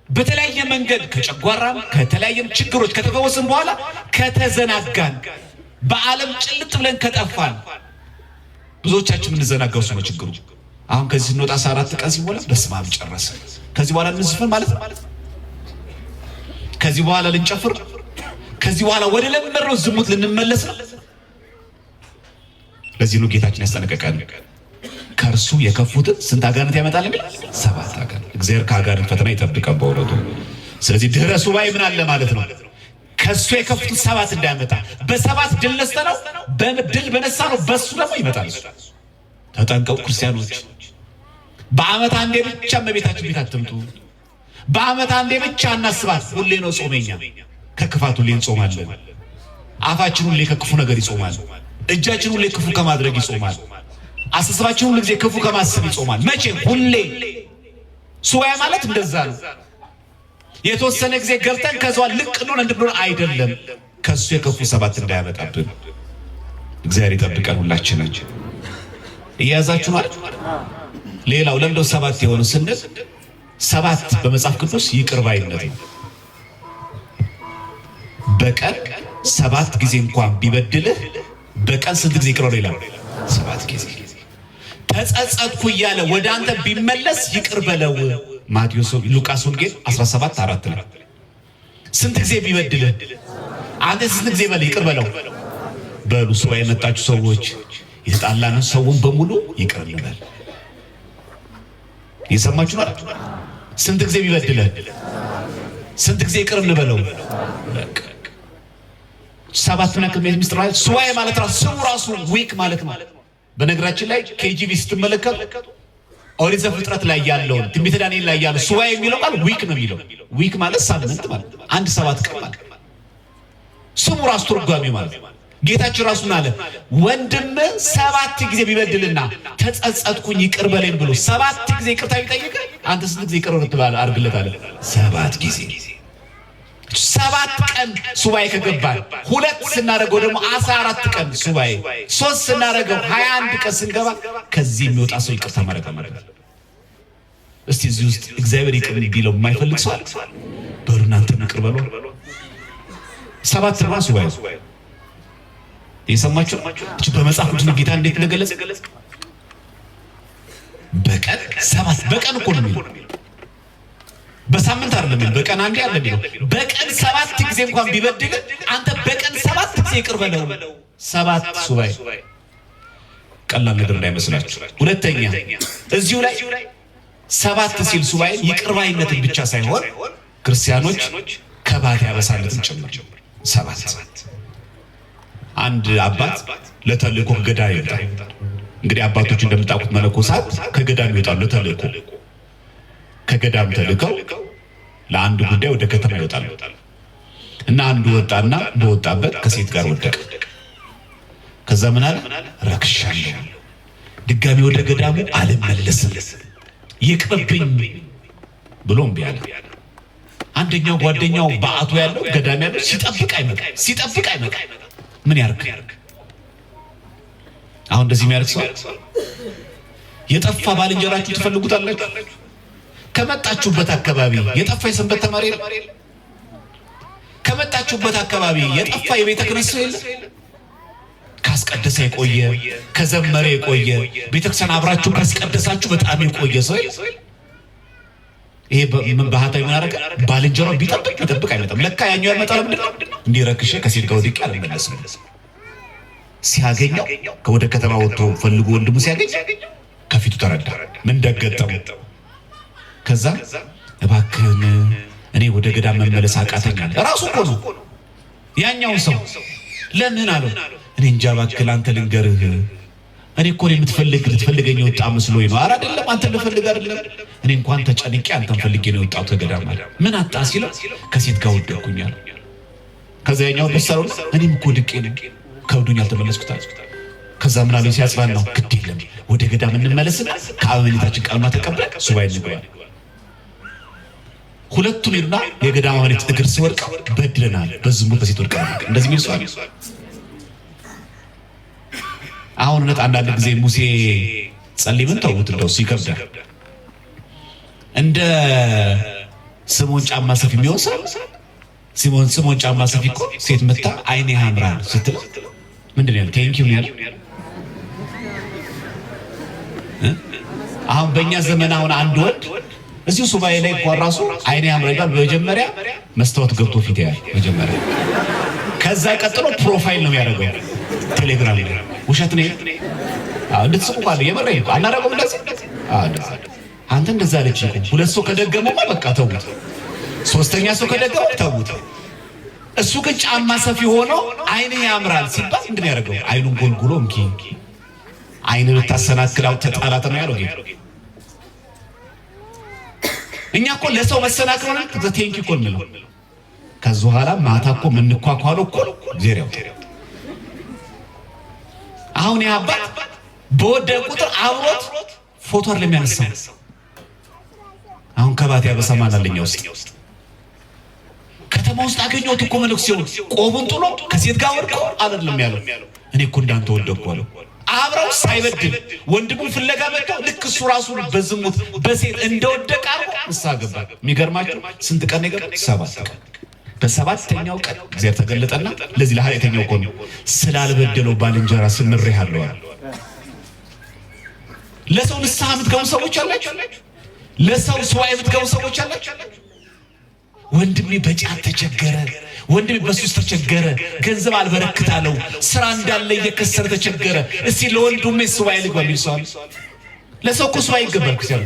በተለያየ መንገድ ከጨጓራም ከተለያየ ችግሮች ከተፈወስን በኋላ ከተዘናጋን በዓለም ጭልጥ ብለን ከጠፋን ብዙዎቻችን የምንዘናጋው ነው ችግሩ። አሁን ከዚህ እንወጣ 4 ቀን ሲሞላ በስመ አብ ጨረሰ። ከዚህ በኋላ እንዝፈን ማለት ነው። ከዚህ በኋላ ልንጨፍር፣ ከዚህ በኋላ ወደ ለመረው ዝሙት ልንመለስ ነው። ለዚህ ነው ጌታችን ያስጠነቀቀን ከእርሱ የከፉትን ስንት አጋንንት ያመጣል እንዴ? 7 አጋንንት። እግዚአብሔር ከአጋንንት ፈተና ይጠብቀን በእውነቱ። ስለዚህ ድህረ ሱባኤ ምን አለ ማለት ነው? ከሱ የከፉትን 7 እንዳያመጣ። በ7 ድል ነስተነው በድል በነሳ ነው በሱ ደግሞ ይመጣል። ተጠንቀቁ ክርስቲያኖች። በዓመት አንዴ ብቻ እመቤታችን ቤት አትምጡ። በዓመት አንዴ ብቻ እናስባት። ሁሌ ነው ጾመኛ። ከክፋት ሁሌ እንጾማለን። አፋችን ሁሌ ከክፉ ነገር ይጾማል። እጃችን ሁሌ ክፉ ከማድረግ ይጾማል። አስተሳሰባችን ሁሉ ጊዜ ክፉ ከማሰብ ይጾማል። መቼ? ሁሌ። ሱባኤ ማለት እንደዛ ነው። የተወሰነ ጊዜ ገብተን ከዛው ልቅ ነው እንድንሆን አይደለም። ከሱ የከፉ 7 እንዳያመጣብን እግዚአብሔር ይጠብቀን ሁላችንን። እያያዛችሁ ማለት ሌላው ለምንድነው 7 የሆኑ ስንል 7 በመጽሐፍ ቅዱስ ይቅር ባይነት ነው። በቀን 7 ጊዜ እንኳን ቢበድልህ በቀን ስንት ጊዜ ይቅር ይላል? 7 ጊዜ። ተጸጸትኩ እያለ ወደ አንተ ቢመለስ ይቅር በለው። ማቴዎስ ሉቃስ ወንጌል 17:4 ላይ ስንት ጊዜ ቢበድልህ አንተ ስንት ጊዜ በል ይቅር በለው። በሉ ሱባኤ የመጣችሁ ሰዎች የተጣላንን ሰውን በሙሉ ይቅር እንበል። የሰማችሁ ነው? ስንት ጊዜ ቢበድልህ ስንት ጊዜ ይቅር እንበለው። 7 ነክም ሚስጥር ማለት ሱባኤ ማለት ራሱ ዊክ ማለት ነው። በነገራችን ላይ ኬጂቪ ስትመለከቱ ኦሪት ዘፍጥረት ላይ ያለውን ትንቢተ ዳንኤል ላይ ያለው ሱባኤ የሚለው ቃል ዊክ ነው የሚለው። ዊክ ማለት ሳምንት ማለት አንድ 7 ቀን ማለት ስሙ ራሱ ትርጓሜ ማለት ነው። ጌታችን ራሱን አለ ወንድም 7 ጊዜ ቢበድልና ተጸጸትኩኝ ይቅር በለኝ ብሎ 7 ጊዜ ይቅርታ ቢጠይቅ አንተ ስንት ጊዜ ይቅር ትባለ? አድርግለታለህ 7 ጊዜ። 7 ቀን ሱባኤ ከገባን 2 ስናደርገው ደግሞ 14 ቀን ሱባኤ 3 ስናደርገው 21 ቀን ስንገባ ከዚህ የሚወጣ ሰው ይቅርታ ማድረግ ማለት። እስቲ እዚህ ውስጥ እግዚአብሔር ይቅር ቢለው የማይፈልግ ሰው አለ? በሉ እናንተ ይቅር በሉ። 7 ነው ሱባኤ። የሰማችሁ እቺ በመጽሐፍ ቅዱስ ጌታ እንዴት እንደገለጸ በቀን 7 በቀን እኮ ነው የሚለው። በሳምንት አይደለም፣ በቀን አንዴ አይደለም የሚለው። በቀን 7 ጊዜ እንኳን ቢበድል አንተ በቀን 7 ጊዜ ይቅር በለው። 7 ሱባኤ ቀላል ነገር እንዳይመስላችሁ። ሁለተኛ እዚሁ ላይ 7 ሲል ሱባኤ ይቅር ባይነትን ብቻ ሳይሆን ክርስቲያኖች ከባድ ያበሳለትን ጭምር 7 አንድ አባት ለተልእኮ ገዳም ይወጣል። እንግዲህ አባቶች እንደምታውቁት መነኮሳት ከገዳም ይወጣሉ ለተልእኮ። ከገዳም ተልከው ለአንድ ጉዳይ ወደ ከተማ ይወጣሉ እና አንዱ ወጣና በወጣበት ከሴት ጋር ወደቀ። ከዛ ምን አለ? ረክሻለሁ፣ ድጋሚ ወደ ገዳሙ አልመለስም፣ ይቅርብኝ ብሎ እምቢ አለ። አንደኛው ጓደኛው በአቶ ያለው ገዳም ያለው ሲጠብቅ አይመጣም። ምን ያርግ? አሁን እንደዚህ የሚያርግ ሰው የጠፋ ባልንጀራችሁ ትፈልጉታላችሁ? ከመጣችሁበት አካባቢ የጠፋ የሰንበት ተማሪ የለም? ከመጣችሁበት አካባቢ የጠፋ የቤተ ክህነት ሰው የለም? ካስቀደሰ የቆየ ከዘመረ የቆየ ቤተክርስቲያን አብራችሁ ካስቀደሳችሁ በጣም የቆየ ሰው የለም? ይሄ ባህታዊ ምን አደረገ? ባልንጀራው ቢጠብቅ አይመጣም። ለካ ያኛው ያመጣው ምንድን ነው? እንዲረክሽ ከሴት ጋር ወድቄ አልመለስም። ሲያገኘው ከወደ ከተማ ወጥቶ ፈልጎ ወንድሙ ሲያገኝ ከፊቱ ተረዳ ምን እንደገጠመው። ከዛ እባክህን እኔ ወደ ገዳም መመለስ አቃተኛል። ራሱ እኮ ነው ያኛው ሰው። ለምን አለው? እኔ እንጃ እባክህ አንተ ልንገርህ፣ እኔ እኮ ልትፈልገኝ የወጣ መስሎኝ ነው። ኧረ አይደለም፣ አንተ ልፈልግ አይደለም፣ እኔ እንኳን ተጨንቄ አንተን ፈልጌ ነው የወጣሁት ከገዳም አለ። ምን አጣ ሲለው ከሴት ጋር ወደቅኩኛል። ከዛ ያኛው ደሳው እኔም እኮ ድቄ ነው ከብዱኛል ተመለስኩታል። ከዛ ምን አለው ሲያጽናናው፣ ግድ የለም ወደ ገዳም እንመለስና ከአበኔታችን ቃልማ ተቀበል ሱባኤ እንግባ። ሁለቱም ይሩና የገዳም አበኔት እግር ሲወድቅ በድለናል፣ በዝሙት በሴት ወድቀናል። እንደዚህ የሚል ሰው አለ። አሁን እውነት አንዳንድ ጊዜ ሙሴ ጸሊምን ተውት እንደው ሲከብዳል እንደ ስምዖን ጫማ ሰፊ የሚወሰድ ስምዖን ጫማ ሰፊ እኮ ሴት መታ አይኔ ያምራል ስትል ምንድን ነው ያለው? ቴንኪው ነው ያለው። አሁን በእኛ ዘመን አሁን አንድ ወንድ እዚሁ ሱባኤ ላይ ራሱ አይኔ ያምራል በመጀመሪያ መስታወት ገብቶ ፊት ያያል መጀመሪያ ከዛ ቀጥሎ ፕሮፋይል ነው የሚያደርገው ቴሌግራም ላይ ውሸት ነው እንድትስቁ ካለ የመረኝ አናረገው እንደዚህ አንተ እንደዛ አለች ሁለት ሰው ከደገመው በቃ ተውት ሶስተኛ ሰው ከደገመው ተውት እሱ ግን ጫማ ሰፊ ሆኖ አይኔ ያምራል ሲባል እንዴ ያደርገው አይኑን ጎልጉሎ እንኪ አይኑን ተሰናክላው ተጣላተ ነው ያለው ጌታ እኛ እኮ ለሰው መሰናክል ነው ቴንኪ እኮ ነው ከዛ በኋላ ማታ እኮ ምን ኳኳለው እኮ ዜሪያው አሁን ያባት በወደ ቁጥር አብሮት ፎቶ አይደለም ያነሳው አሁን ከባት ያበሰማን አለኛው ውስጥ ከተማ ውስጥ አገኘሁት እኮ መነኩሴው ቆቡን ጥሎ ከሴት ጋር ወድቆ አይደለም ያለው እኔ እኮ እንዳንተ ወደቅኩ አለ አብረው ሳይበድል ወንድሙን ፍለጋ መጣ ልክ እሱ ራሱ በዝሙት በሴት እንደወደቀ አርጎ እንሳገባ የሚገርማችሁ ስንት ቀን ነገር 7 ቀን በሰባተኛው ቀን እግዚአብሔር ተገለጠና ለዚህ ለኃጢአተኛው ቆም ስላልበደለው ባልንጀራ ስምሬሃለሁ ለሰው ንስሐ የምትገቡ ሰዎች አላችሁ ለሰው ሱባኤ የምትገቡ ሰዎች አላችሁ ወንድሜ በጫት ተቸገረ ወንድሜ በሱስ ተቸገረ ገንዘብ አልበረክታለው ስራ እንዳለ እየከሰረ ተቸገረ እስቲ ለወንድሜ ሱባኤ ልግባ ቢል ሰው ለሰው እኮ ሱባኤ ይገባል ክርስቲያኑ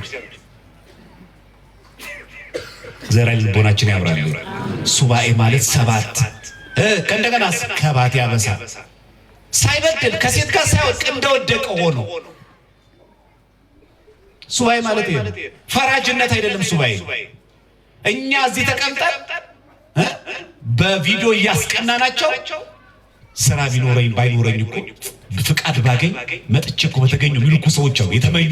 ዘራይ ልቦናችን ያብራል ሱባኤ ማለት 7 ከእንደገና ከባት ያበሳ ሳይበደል ከሴት ጋር ሳይወድቅ እንደወደቀ ሆኖ ሱባኤ ማለት ይሄ ፈራጅነት አይደለም ሱባኤ እኛ እዚህ ተቀምጠን በቪዲዮ ያስቀናናቸው ስራ ቢኖረኝ ባይኖረኝ እኮ ፍቃድ ባገኝ መጥቼ እኮ በተገኙ ሚልኩ ሰዎች አሉ የተመኙ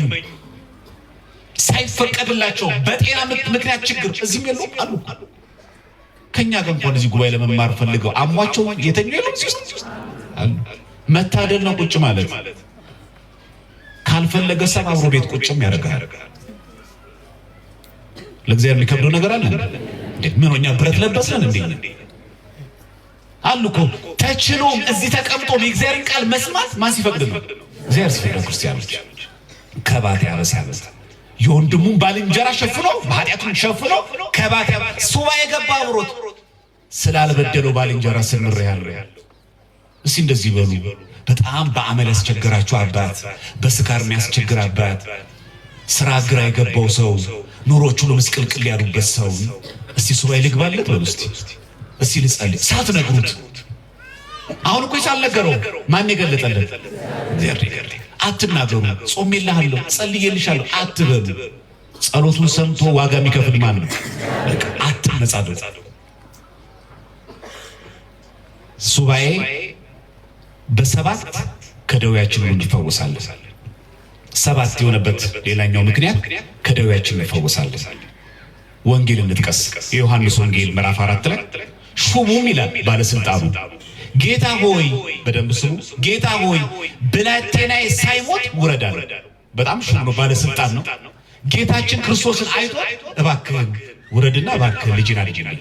ሳይፈቀድላቸው በጤና ምክንያት ችግር እዚህም የሉ አሉ ከኛ ጋር እንኳን እዚህ ጉባኤ ለመማር ፈልገው አሟቸው የተኙ የሉ አሉ መታደል ነው ቁጭ ማለት ካልፈለገ ሰብ አብሮ ቤት ቁጭም ያደርጋል ለእግዚአብሔር የሚከብደው ነገር አለ እንዴ ምንኛ ብረት ለበሰን እንዴ አሉኮ ተችሎም እዚህ ተቀምጦ የእግዚአብሔርን ቃል መስማት ማን ሲፈቅድ ነው እግዚአብሔር ሲፈቅድ ክርስቲያኖች ከባት ያበሳበት የወንድሙን ባልንጀራ ሸፍኖ በኃጢአቱን ሸፍኖ ከባት ሱባኤ ገባ አብሮት ስላልበደለው ባልንጀራ ስምሬሃለሁ እስቲ እንደዚህ በሉ በጣም በአመል ያስቸግራችሁ አባት በስካር የሚያስቸግር አባት ስራ ግራ የገባው ሰው ኑሮቹ ለመስቀልቅል ያሉበት ሰው እስቲ ሱባኤ ልግባለት በሉ እስቲ ልጸልይ ሳትነግሩት አሁን እኮ ይሳልነገረው ማን የገለጠለት እግዚአብሔር አትናገሩ ጾሜልሃለሁ ጸልዬልሻለሁ አትበሉ ጸሎቱን ሰምቶ ዋጋ የሚከፍል ማን ነው አትነጻዱ ሱባኤ በ7 ከደዌያችን እንፈወሳለን 7 የሆነበት ሌላኛው ምክንያት ከደዌያችን እንፈወሳለን ወንጌል እንጥቀስ የዮሐንስ ወንጌል ምዕራፍ 4 ላይ ሹሙም ይላል ባለስልጣኑ ጌታ ሆይ በደንብ ስሙ ጌታ ሆይ ብላቴናዬ ሳይሞት ውረድ አለ በጣም ሹም ነው ባለስልጣን ነው ጌታችን ክርስቶስን አይቶ እባክህን ውረድና እባክህን ልጅና አድነኝ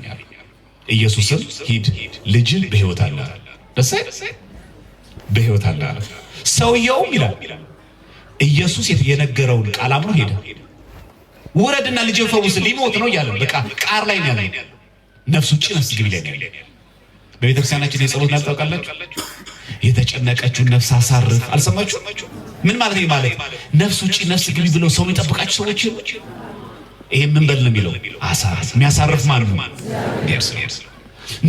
ኢየሱስም ሂድ ልጅ በሕይወት አለ ደስ በሕይወት አለ ሰውየውም ይላል ኢየሱስ የነገረውን ቃል አምኖ ሄደ ውረድና ልጅን ፈውስ ሊሞት ነው ያለው በቃ ቃር ላይ ነው ያለው ነፍሱ ውጪ ነፍስ ግቢ ላይ ነው በቤተክርስቲያናችን የጸሎት ናት ታውቃላችሁ የተጨነቀችው ነፍስ አሳርፍ አልሰማችሁ ምን ማለት ነው ማለት ነፍስ ውጪ ነፍስ ግቢ ብለው ሰው የሚጠብቃቸው ሰዎች ይሄ ምን በል ነው የሚለው አሳርፍ የሚያሳርፍ ማን ነው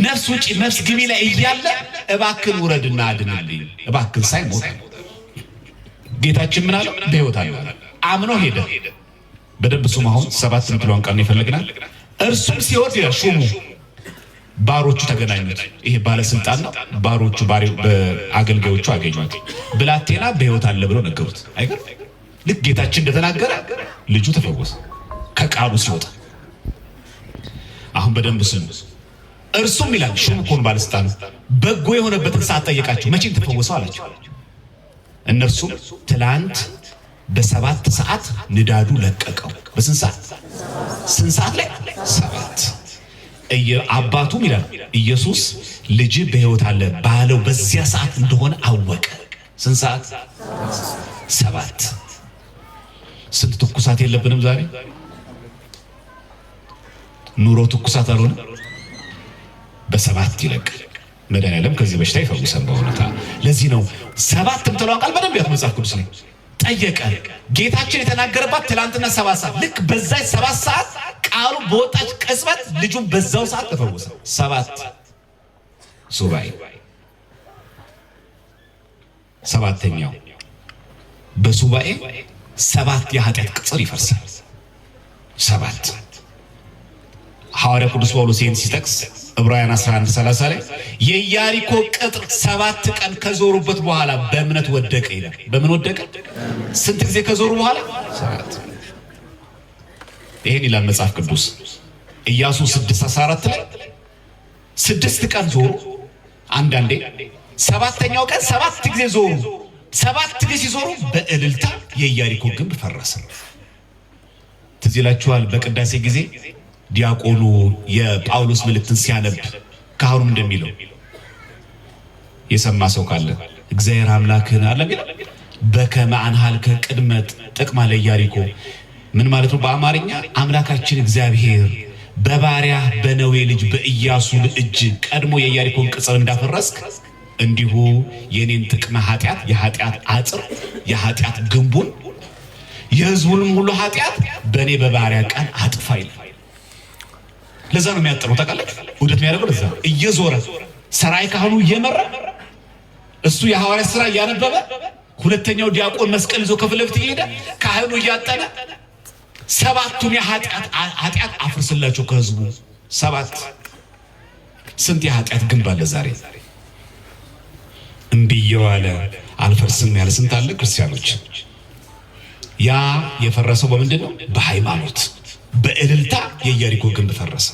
ነፍስ ውጪ ነፍስ ግቢ ላይ እያለ እባክን ውረድና አድነልኝ እባክን ሳይሞት ጌታችን ምን አለው በሕይወት አለ አምኖ ሄደ በደንብ ሱም አሁን 7 ምትለውን ቃል ይፈልግናል እርሱም ሲወድ ሹሙ ባሮቹ ተገናኙት ይሄ ባለስልጣን ነው ባሮቹ በአገልጋዮቹ አገኙት ብላቴና በሕይወት አለ ብለው ነገሩት አይገርም ልክ ጌታችን እንደተናገረ ልጁ ተፈወሰ ከቃሉ ሲወጣ አሁን በደንብ ስሙ እርሱም ይላል ሹም ኮን ባለስልጣን በጎ የሆነበትን ሰዓት ጠየቃቸው መቼም ተፈወሰው አላቸው እነርሱም ትላንት በ7 ሰዓት ንዳዱ ለቀቀው በስንት ሰዓት ላይ 7 አባቱም ይላል ኢየሱስ ልጅ በሕይወት አለ ባለው በዚያ ሰዓት እንደሆነ አወቀ ስንት ሰዓት 7 ስንት ትኩሳት የለብንም ዛሬ? ኑሮ ትኩሳት አልሆነ በሰባት ይለቃል። መድኃኒዓለም ከዚህ በሽታ ይፈውሰን በእውነታ። ለዚህ ነው ሰባት የምትለውን ቃል በደንብ ያት መጽሐፍ ቅዱስ ላይ ጠየቀ። ጌታችን የተናገረባት ትላንትና 7 ሰዓት ልክ በዛች 7 ሰዓት ቃሉ በወጣች ቅጽበት ልጁን በዛው ሰዓት ተፈወሰ። 7 ሱባኤ ሰባተኛው በሱባኤ 7 የኃጢአት ቅጽር ይፈርሳል። 7 ሐዋርያ ቅዱስ ጳውሎስ ይህን ሲጠቅስ ዕብራውያን 11:30 ላይ የኢያሪኮ ቅጥር 7 ቀን ከዞሩበት በኋላ በእምነት ወደቀ ይላል። በምን ወደቀ? ስንት ጊዜ ከዞሩ በኋላ? 7። ይሄን ይላል መጽሐፍ ቅዱስ ኢያሱ 6:14 ላይ 6 ቀን ዞሩ። አንዳንዴ 7ኛው ቀን 7 ጊዜ ዞሩ። 7 ጊዜ ሲዞሩ በእልልታ የኢያሪኮ ግንብ ፈረሰ። ትዝ ይላችኋል በቅዳሴ ጊዜ ዲያቆኑ የጳውሎስ መልእክትን ሲያነብ ካህኑ እንደሚለው የሰማ ሰው ካለ እግዚአብሔር አምላክን አለ ቢል በከመ አንሃልከ ቅድመ ጥቅማ ለኢያሪኮ ምን ማለት ነው? በአማርኛ አምላካችን እግዚአብሔር በባሪያ በነዌ ልጅ በኢያሱ እጅ ቀድሞ የኢያሪኮን ቅጽር እንዳፈረስክ እንዲሁ የኔን ጥቅመ ኃጢአት የኃጢአት አጥር የኃጢአት ግንቡን የሕዝቡንም ሁሉ ኃጢአት በእኔ በባሪያ ቀን አጥፋ ይላል። ለዛ ነው የሚያጠረው ታውቃላችሁ። ውደት የሚያደርገው ለዛ እየዞረ ሰራይ ካህኑ እየመራ እሱ የሐዋርያ ሥራ እያነበበ ሁለተኛው ዲያቆን መስቀል ይዞ ከፊት ለፊት እየሄደ ካህኑ እያጠነ 7ቱን የኃጢአት አፍርስላቸው ከሕዝቡ 7 ስንት የኃጢአት ግንብ አለ ዛሬ እምቢየው አለ አልፈርስም ያለ ስንት አለ ክርስቲያኖች። ያ የፈረሰው በምንድን ነው? በሃይማኖት በእልልታ የኢያሪኮ ግንብ ፈረሰ።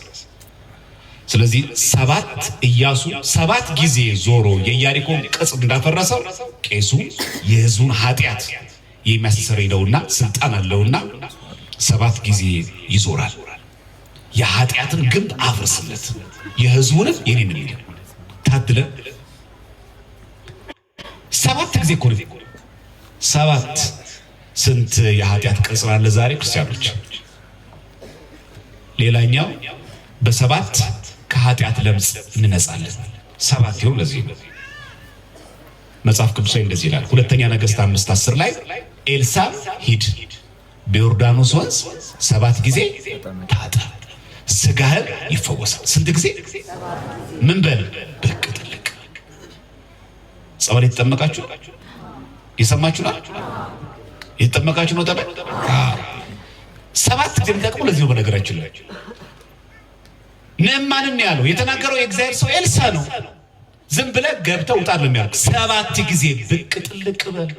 ስለዚህ 7 ኢያሱ 7 ጊዜ ዞሮ የኢያሪኮን ቅጽር እንዳፈረሰው ቄሱ የሕዝቡን ኃጢአት የሚያስተሰርይ ነውና ስልጣን አለውና 7 ጊዜ ይዞራል። የኃጢአትን ግንብ አፍርስለት የሕዝቡንም የኔን የሚል ታድለ 7 ጊዜ እኮ ነው። 7 ስንት የኃጢአት ቅጽር አለ ዛሬ ክርስቲያኖች። ሌላኛው በ7 ከኃጢአት ለምጽ እንነጻለን። 7 ይሁን። ለዚህ ነው መጽሐፍ ቅዱስ ላይ እንደዚህ ይላል። ሁለተኛ ነገሥት 5:10 ላይ ኤልሳ ሂድ በዮርዳኖስ ወንዝ 7 ጊዜ ታጠብ ሥጋህም ይፈወሳል። ስንት ጊዜ? ምን በል ብቅ ጥልቅ። ጸበል የተጠመቃችሁ የሰማችሁ ነው? የተጠመቃችሁ ነው? ጠበል 7 ጊዜ የሚጠቅሙ ለዚህ ነው። በነገራችን ላይ ንዕማንን ያለው የተናገረው የእግዚአብሔር ሰው ኤልሳ ነው። ዝም ብለህ ገብተህ ውጣ ነው የሚያልክ። 7 ጊዜ ብቅ ጥልቅ በል።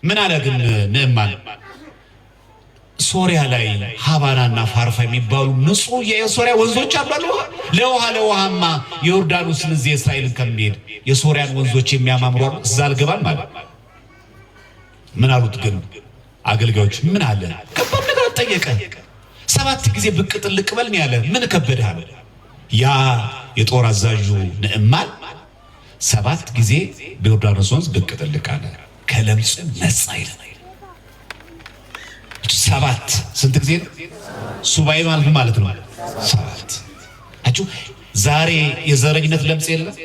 ምን አለ ግን ንዕማን? ሶሪያ ላይ ሀባናና ፋርፋ የሚባሉ ንጹህ የሶሪያ ወንዞች አሉ። ለውሃማ የዮርዳኖስን እዚህ የእስራኤልን ከሚሄድ የሶሪያን ወንዞች የሚያማምሩ አሉ። እዛ አልገባም ማለት ምን አሉት ግን አገልጋዮች? ምን አለ? ከባድ ነገር ጠየቀ። 7 ጊዜ ብቅ ጥልቅ በል ነው ያለ። ምን ከበደህ አለ። ያ የጦር አዛዡ ንዕማን 7 ጊዜ በዮርዳኖስ ወንዝ ብቅ ጥልቅ አለ። ከለምጽ ነጻ ይላል። 7 ስንት ጊዜ ነው? ሱባኤ ማለት ነው 7። አችሁ ዛሬ የዘረኝነት ለምጽ የለም።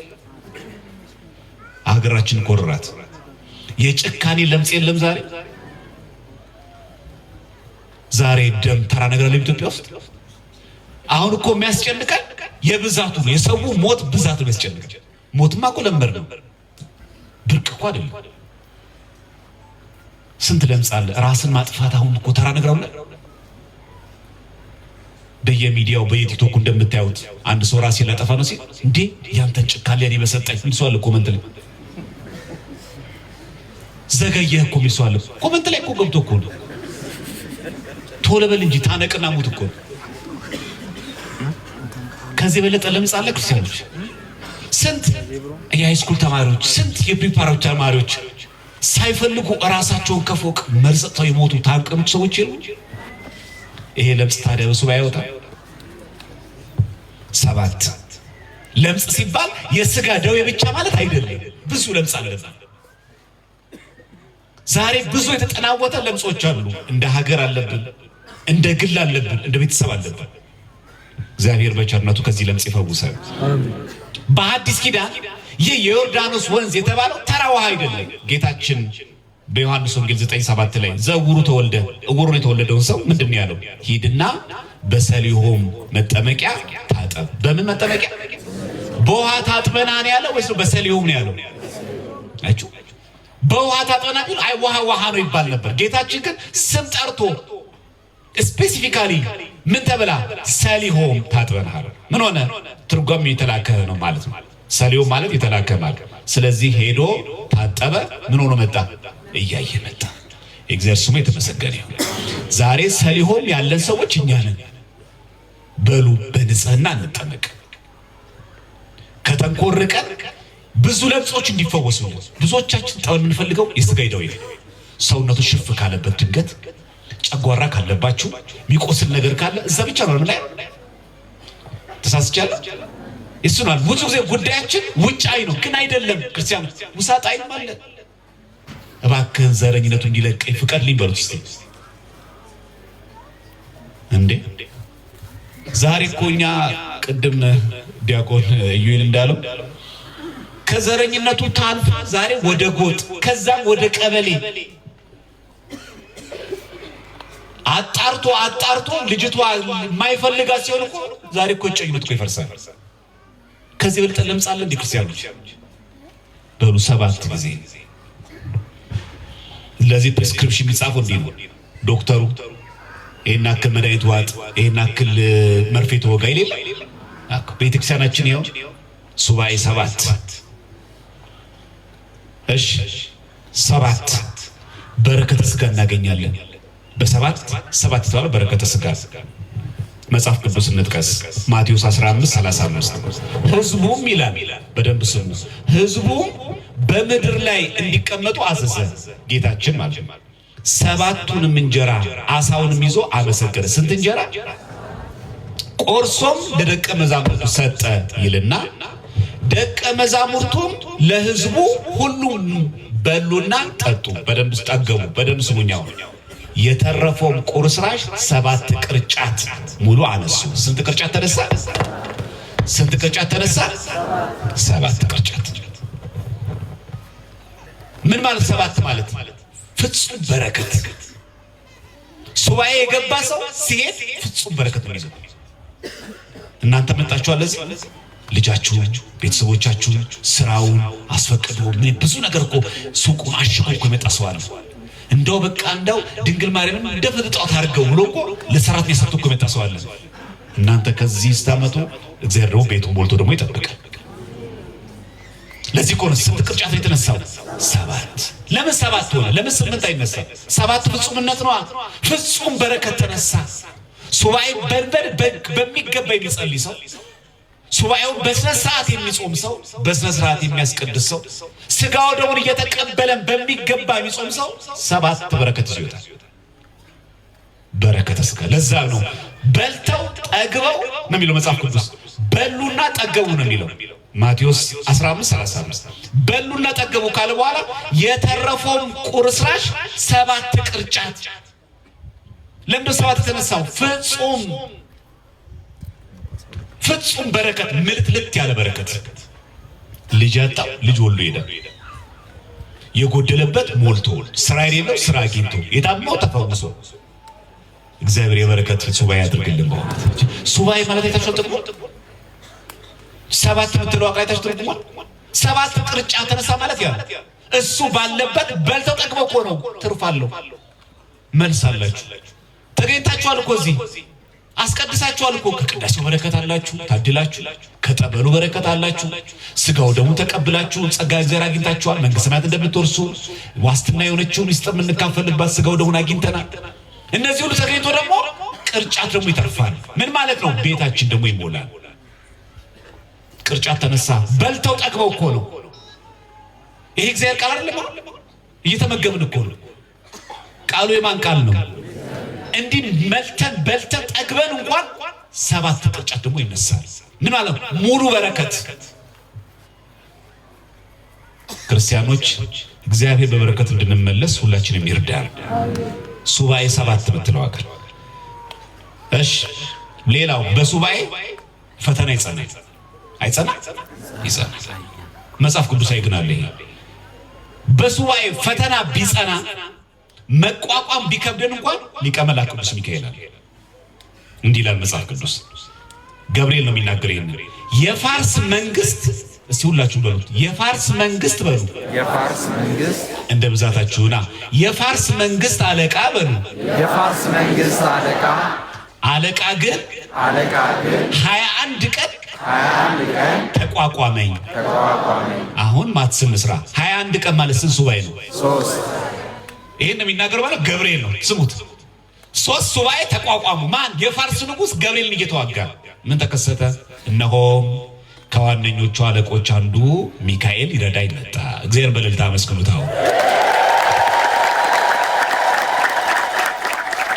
ሀገራችን ኮራት የጭካኔ ለምጽ የለም ዛሬ ደም ተራ ነገር አለ ኢትዮጵያ ውስጥ። አሁን እኮ የሚያስጨንቀን የብዛቱ ነው። የሰው ሞት ብዛት ነው የሚያስጨንቀን። ሞትማ እኮ ለምበር ነው፣ ብርቅ እኮ አይደለም። ስንት ለምጽ አለ። ራስን ማጥፋት አሁን እኮ ተራ ነገር አለ። በየሚዲያው በየቲክቶክ እንደምታዩት አንድ ሰው ራሴን ላጠፋ ነው ሲል እንዴ ያንተን ጭካኔ እኔ በሰጠኝ ምን ሰው አለ ኮመንት ላይ ዘገየህ እኮ ምን ሰው አለ ኮመንት ላይ እኮ ገብቶ እኮ ነው ቶሎ በል እንጂ ታነቅና ሙት እኮ። ከዚህ በለጠ ለምጽ አለ ክርስቲያኖች። ስንት የሃይስኩል ተማሪዎች ስንት የፕሪፓራቶሪ ተማሪዎች ሳይፈልጉ ራሳቸውን ከፎቅ መርዘው የሞቱ ታንቀኑት ሰዎች የሉ። ይሄ ለምጽ ታዲያ በሱባኤ ያወጣ 7 ለምጽ ሲባል የሥጋ ደዌ ብቻ ማለት አይደለም። ብዙ ለምጽ አለ። ዛሬ ብዙ የተጠናወተ ለምጾች አሉ። እንደ ሀገር አለብን፣ እንደ ግል አለብን፣ እንደ ቤተሰብ አለብን። እግዚአብሔር በቸርነቱ ከዚህ ለምጽ ይፈውሳል። በሐዲስ ኪዳን ይህ የዮርዳኖስ ወንዝ የተባለው ተራ ውሃ አይደለም። ጌታችን በዮሐንስ ወንጌል 9:7 ላይ እውሩን የተወለደውን ሰው ምንድን ነው ያለው? ሂድና በሰሊሆም መጠመቂያ ታጠብ። በምን መጠመቂያ? በውሃ ታጥበና ነው ያለው ወይስ በሰሊሆም ነው ያለው? አቹ በውሃ ታጥበና ቢል አይ ውሃ ነው ይባል ነበር። ጌታችን ግን ስም ጠርቶ ስፔሲፊካሊ ምን ተብላ? ሰሊሆም ታጥበና አለ። ምን ሆነ? ትርጓሜ የተላከ ነው ማለት ነው። ሰሊሆም ማለት የተላከ ማለት። ስለዚህ ሄዶ ታጠበ። ምን ሆኖ መጣ? እያየ መጣ። እግዚአብሔር ስሙ የተመሰገነ ይሁን። ዛሬ ሰሊሆም ያለን ሰዎች እኛ ነን። በሉ በንጽህና እንጠመቅ። ከተንኮርቀን ብዙ ለምጾች እንዲፈወሱ ብዙዎቻችን ጠበል የምንፈልገው የስጋ ደዌ ሰውነቱ ሽፍ ካለበት ድንገት ጨጓራ ካለባችሁ የሚቆስል ነገር ካለ እዛ ብቻ ነው ላይ ተሳስቻለሁ። እሱናል ብዙ ጊዜ ጉዳያችን ውጫዊ ነው፣ ግን አይደለም። ክርስቲያን ውሳጣዊ ማለት እባክህን ዘረኝነቱ እንዲለቀኝ ፍቀድልኝ በሉት እስቲ። እንዴ ዛሬ እኮ እኛ ቅድም ዲያቆን ኢዩኤል እንዳለው ከዘረኝነቱ ታልፍ ዛሬ ወደ ጎጥ ከዛም ወደ ቀበሌ አጣርቶ ልጅቷ የማይፈልጋት ሲሆን እኮ ዛሬ እኮ ጨኝነት እኮ ይፈርሳል። ከዚህ በልጠ ለምጻለ እንደ ክርስቲያኖች በሉ 7 ጊዜ ለዚህ ፕሪስክሪፕሽን የሚጻፈው እንዴ ነው? ዶክተሩ ይሄን አክል መድኃኒት ዋጥ፣ ይሄን አክል መርፌ ተወጋ ይላል። ቤተክርስቲያናችን ይኸው ሱባኤ 7 እሺ 7 በረከተ ስጋ እናገኛለን። በ7 የተባለ በረከተ ስጋ መጽሐፍ ቅዱስ እንጥቀስ። ማቴዎስ 15:35 ህዝቡም ይላል በደንብ ስሙ። ህዝቡም በምድር ላይ እንዲቀመጡ አዘዘ ጌታችን ማለት ነው። 7ቱንም እንጀራ አሳውንም ይዞ አመሰገነ። ስንት እንጀራ? ቆርሶም ለደቀ መዛሙርቱ ሰጠ ይልና ደቀ መዛሙርቱም ለህዝቡ ሁሉም በሉና ጠጡ፣ በደንብ ጠገቡ። በደንብ ስሙኛው የተረፈውም ቁርስራሽ 7 ቅርጫት ሙሉ አነሱ። ስንት ቅርጫት ተነሳ? ስንት ቅርጫት ተነሳ? 7 ቅርጫት። ምን ማለት 7 ማለት? ፍጹም በረከት። ሱባኤ የገባ ሰው ሲሄድ ፍጹም በረከት ነው ይዘው። እናንተ መጣችኋል ለዚህ ልጃችሁ ቤተሰቦቻችሁ ስራውን አስፈቅዶ ምን ብዙ ነገር እኮ ሱቁን አሽጎ እኮ የመጣ ሰው አለ። እንደው በቃ እንደው ድንግል ማርያምን እንደፈጥጣት አድርገው ብሎ እኮ ለሰራት የሰጡ እኮ የመጣ ሰው አለ። እናንተ ከዚህ ስታመጡ እግዚአብሔር ደግሞ ቤቱን ሞልቶ ደግሞ ይጠብቃል። ለዚህ እኮ ነው ስንት ቅርጫት ነው የተነሳው? 7። ለምን 7 ሆነ? ለምን 8 አይነሳ? 7 ፍጹምነት ነው። ፍጹም በረከት ተነሳ። ሱባኤ በሚገባ የሚጸልይ ሰው፣ ሱባኤው በስነ ስርዓት የሚጾም ሰው፣ በስነ ስርዓት የሚያስቀድስ ሰው፣ ስጋው ደሙን እየተቀበለን በሚገባ የሚጾም ሰው 7 በረከት ይዞታል። በረከተ ስጋ። ለዛ ነው በልተው ጠግበው ነው የሚለው መጽሐፍ ቅዱስ። በሉና ጠገቡ ነው የሚለው ማቴዎስ 15:35 በሉና ጠገቡ ካለ በኋላ የተረፈውን ቁርስራሽ 7 ቅርጫት። ለምን 7 የተነሳው? ፍጹም በረከት፣ ምልትልት ያለ በረከት። ልጅ ያጣው ልጅ ወልዶ ሄደ። የጎደለበት ሞልቶ፣ ስራ የሌለው ስራ አግኝቶ፣ የታመመው ተፈውሶ። እግዚአብሔር የበረከት ሱባኤ ያድርግልን። በእውነት ሱባኤ ማለት የታቸው ጥቅሙ 7 ምትለው አቃይታችሁ ትርጉሙ 7 ቅርጫት ተነሳ ማለት ያ እሱ ባለበት በልተው ጠግበው እኮ ነው። ትርፋለሁ። መልስ አላችሁ፣ ተገኝታችኋል እኮ እዚህ አስቀድሳችኋል እኮ። ከቅዳሴው በረከት አላችሁ፣ ታድላችሁ። ከጠበሉ በረከት አላችሁ። ስጋው ደግሞ ተቀብላችሁ ጸጋ እግዚአብሔር አግኝታችኋል። መንግሥተ ሰማያት እንደምትወርሱ ዋስትና የሆነችውን ምስጢር የምንካፈልባት ስጋው ደግሞ አግኝተናል። እነዚህ ሁሉ ተገኝቶ ደግሞ ቅርጫት ደግሞ ይተርፋል። ምን ማለት ነው? ቤታችን ደግሞ ይሞላል። ቅርጫት ተነሳ። በልተው ጠግበው እኮ ነው። ይሄ እግዚአብሔር ቃል አይደለም? እየተመገብን እኮ ነው። ቃሉ የማን ቃል ነው? እንዲህ መልተን በልተን ጠግበን እንኳን 7 ቅርጫት ደግሞ ይነሳል። ምን ማለት ነው? ሙሉ በረከት። ክርስቲያኖች እግዚአብሔር በበረከት እንድንመለስ ሁላችንም ይርዳል። ሱባኤ 7 ብትለው አገር እሺ። ሌላው በሱባኤ ፈተና ይጸናል አይጸናም? ይጸናል። መጽሐፍ ቅዱሳዊ ግን አለ። በሱባኤ ፈተና ቢጸና መቋቋም ቢከብደን እንኳን ሊቀ መላእክት ቅዱስ ሚካኤል አለ። እንዲህ ይላል መጽሐፍ ቅዱስ። ገብርኤል ነው የሚናገር ይሄን። የፋርስ መንግስት እስቲ ሁላችሁ በሉት የፋርስ መንግስት በሉ። የፋርስ መንግስት እንደ ብዛታችሁና የፋርስ መንግስት አለቃ በሉ። የፋርስ መንግስት አለቃ ግን 21 ቀን ተቋቋመኝ። አሁን ማትስም ስራ 21 ቀን ማለት ስንት ሱባኤ ነው? 3 ይሄን የሚናገረው ማለት ገብርኤል ነው። ስሙት። 3 ሱባኤ ተቋቋሙ። ማን? የፋርስ ንጉስ ገብርኤልን እየተዋጋ ምን ተከሰተ? እነሆም ከዋነኞቹ አለቆች አንዱ ሚካኤል ይረዳኝ መጣ። እግዚአብሔር በእልልታ አመስግኑት።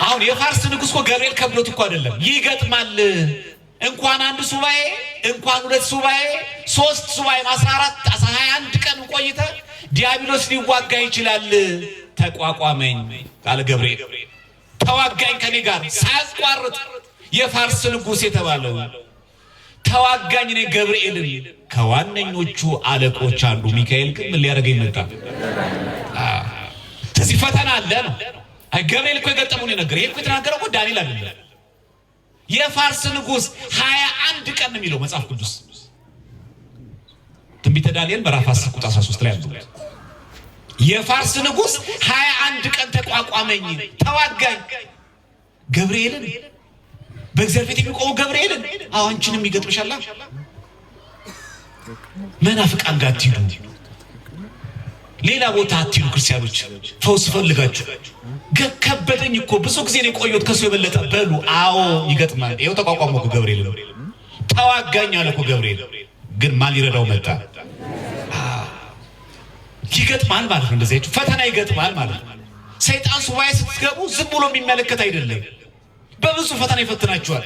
አሁን የፋርስ ንጉስ እኮ ገብርኤል ከብሎት እኮ አይደለም፣ ይገጥማል። እንኳን አንድ ሱባኤ እንኳን 2 ሱባኤ 3 ሱባኤ 14 21 ቀን ቆይተ ዲያብሎስ ሊዋጋ ይችላል። ተቋቋመኝ ቃል ገብርኤል ተዋጋኝ ከኔ ጋር ሳያቋርጥ። የፋርስ ንጉስ የተባለው ተዋጋኝ እኔ ገብርኤልን። ከዋነኞቹ አለቆች አንዱ ሚካኤል ግን ምን ሊያደርገኝ መጣ? ስለዚህ ፈተና አለ ነው። አይ ገብርኤል እኮ የገጠመውን ነገር ይሄ እኮ የተናገረው እኮ ዳንኤል አይደለም። የፋርስ ንጉስ 21 ቀን ነው የሚለው መጽሐፍ ቅዱስ። ትንቢተ ዳንኤል ምዕራፍ 10 ቁጥር 13 ላይ አለ። የፋርስ ንጉስ 21 ቀን ተቋቋመኝ፣ ተዋጋኝ። ገብርኤልን በእግዚአብሔር ፊት የሚቆመው ገብርኤልን አንቺንም ይገጥምሻል። መናፍቃን ጋር አትሂዱ፣ ሌላ ቦታ አትሂዱ። ክርስቲያኖች ፈውስ ፈልጋችሁ ከበደኝ እኮ ብዙ ጊዜ ነው የቆየሁት ከሱ የበለጠ በሉ። አዎ ይገጥማል። ይኸው ተቋቋመው እኮ ገብርኤል ተዋጋኝ አለ እኮ ገብርኤል። ግን ማን ሊረዳው መጣ? ይገጥማል ማለት ነው። እንደዚህ ፈተና ይገጥማል ማለት ነው። ሰይጣን ሱባኤ ስትገቡ ዝም ብሎ የሚመለከት አይደለም። በብዙ ፈተና ይፈትናችኋል።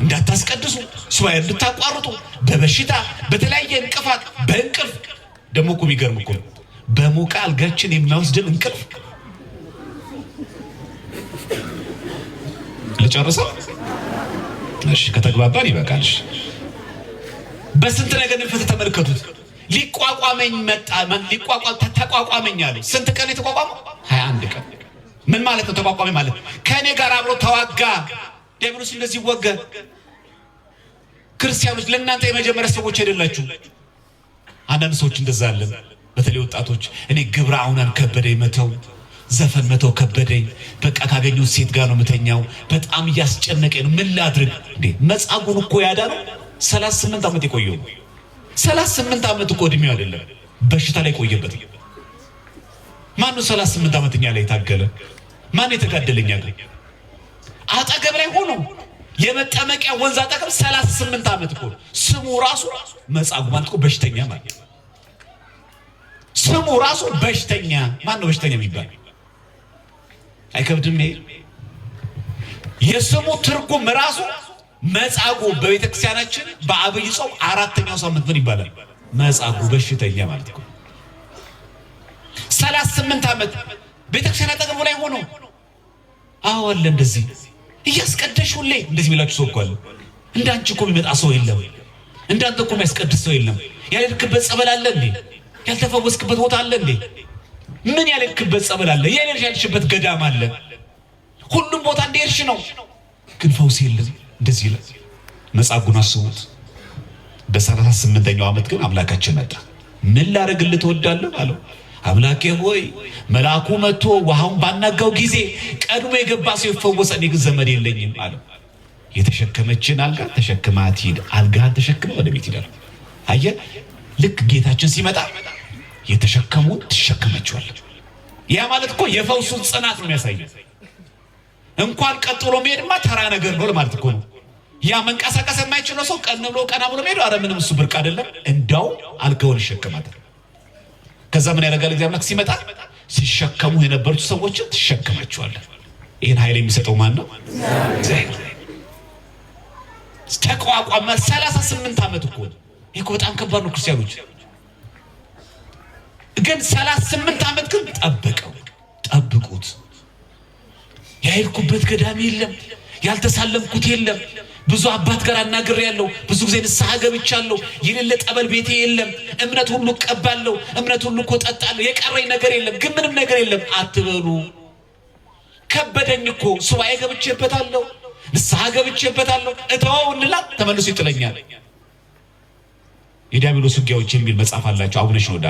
እንዳታስቀድሱ፣ ሱባኤ እንድታቋርጡ፣ በበሽታ በተለያየ እንቅፋት፣ በእንቅልፍ ደግሞ እኮ የሚገርም እኮ በሞቃ አልጋችን የሚያወስድን እንቅልፍ ልጨርሰው። እሺ ከተግባባን ይበቃል። በስንት ነገር ንፈት ተመልከቱት። ሊቋቋመኝ መጣ። ተቋቋመኝ አለ። ስንት ቀን የተቋቋመው? 21 ቀን። ምን ማለት ነው ተቋቋመኝ ማለት? ከኔ ጋር አብሮ ተዋጋ። ዲያብሎስ እንደዚህ ወገ። ክርስቲያኖች ለእናንተ የመጀመሪያ ሰዎች አይደላችሁ። አንዳንድ ሰዎች እንደዛ አለን። በተለይ ወጣቶች እኔ ግብረ አውናን ከበደኝ መተው፣ ዘፈን መተው ከበደኝ፣ በቃ ካገኘው ሴት ጋር ነው የምተኛው፣ በጣም እያስጨነቀኝ ነው፣ ምን ላድርግ? እንዴ መጻጉን እኮ ያዳነው 38 ዓመት የቆየው 38 ዓመት እኮ እድሜው አይደለም፣ በሽታ ላይ ቆየበት። ማን ነው 38 ዓመትኛ ላይ ታገለ? ማን የተጋደለኛ ጋር አጠገብ ላይ ሆኖ የመጠመቂያ ወንዝ አጠገብ 38 ዓመት እኮ ስሙ ራሱ መጻጉ ማለት እኮ በሽተኛ ማለት ስሙ ራሱ በሽተኛ። ማን ነው በሽተኛ የሚባል? አይከብድም? የስሙ ትርጉም ራሱ መጻጉ። በቤተክርስቲያናችን በአብይ ጾም 4ኛው ሳምንት ምን ይባላል? መጻጉ በሽተኛ ማለት ነው። 38 ዓመት ቤተክርስቲያን አጠገቡ ላይ ሆኖ አዎ አለ እንደዚህ እያስቀደሽ ሁሌ እንደዚህ የሚላችሁ ሰው እኮ አለ። እንዳንቺ እኮ የሚመጣ ሰው የለም፣ እንዳንተ እኮ የሚያስቀድስ ሰው የለም። ያልሄድክበት ጸበል አለ እንዴ? ያልተፈወስክበት ቦታ አለ እንዴ? ምን ያልሄድክበት ጸበል አለ? ያልሄድሽበት ገዳም አለ? ሁሉም ቦታ እንደሄድሽ ነው፣ ግን ፈውስ የለም። እንደዚህ ይላል። መጻጉን አስቡት። በ38ኛው ዓመት ግን አምላካችን መጣ። ምን ላደርግልህ ትወዳለህ አለው። አምላኬ ሆይ መልአኩ መጥቶ ውሃውን ባናጋው ጊዜ ቀድሞ የገባ ሰው ይፈወሰ፣ እኔ ግን ዘመድ የለኝም አለው። የተሸከመችን አልጋ ተሸክማት ሂድ፣ አልጋህን ተሸክመ ወደ ቤት ሂድ። አየህ፣ ልክ ጌታችን ሲመጣ የተሸከሙት ትሸከመችዋል። ያ ማለት እኮ የፈውሱን ጽናት ነው የሚያሳየው። እንኳን ቀጥሎ መሄድማ ተራ ነገር ነው ማለት እኮ ነው። ያ መንቀሳቀስ የማይችለው ሰው ቀን ብሎ ቀና ብሎ መሄዱ አረ ምንም እሱ ብርቅ አይደለም። እንዳው አልጋውን ይሸከማታል። ከዛ ምን ያደርጋል? እግዚአብሔር ሲመጣ ሲሸከሙ የነበሩት ሰዎች ትሸከማቸዋለህ። ይሄን ኃይል የሚሰጠው ማን ነው? ተቋቋመ። 38 ዓመት እኮ ይሄ በጣም ከባድ ነው ክርስቲያኖች። ግን 38 ዓመት ግን ጠብቁት። ያልኩበት ገዳም የለም፣ ያልተሳለምኩት የለም። ብዙ አባት ጋር አናግሬያለሁ፣ ብዙ ጊዜ ንስሐ ገብቻለሁ። የሌለ ጠበል ቤቴ የለም። እምነት ሁሉ እቀባለሁ፣ እምነት ሁሉ እኮ ጠጣለሁ። የቀረኝ ነገር የለም፣ ግን ምንም ነገር የለም አትበሉ። ከበደኝ እኮ ሱባኤ ገብቼበታለሁ፣ ንስሐ ገብቼበታለሁ። እተወው እንላት ተመልሶ ይጥለኛል። የዲያብሎስ ውጊያዎች የሚል መጽሐፍ አላቸው አቡነ ሽኖዳ።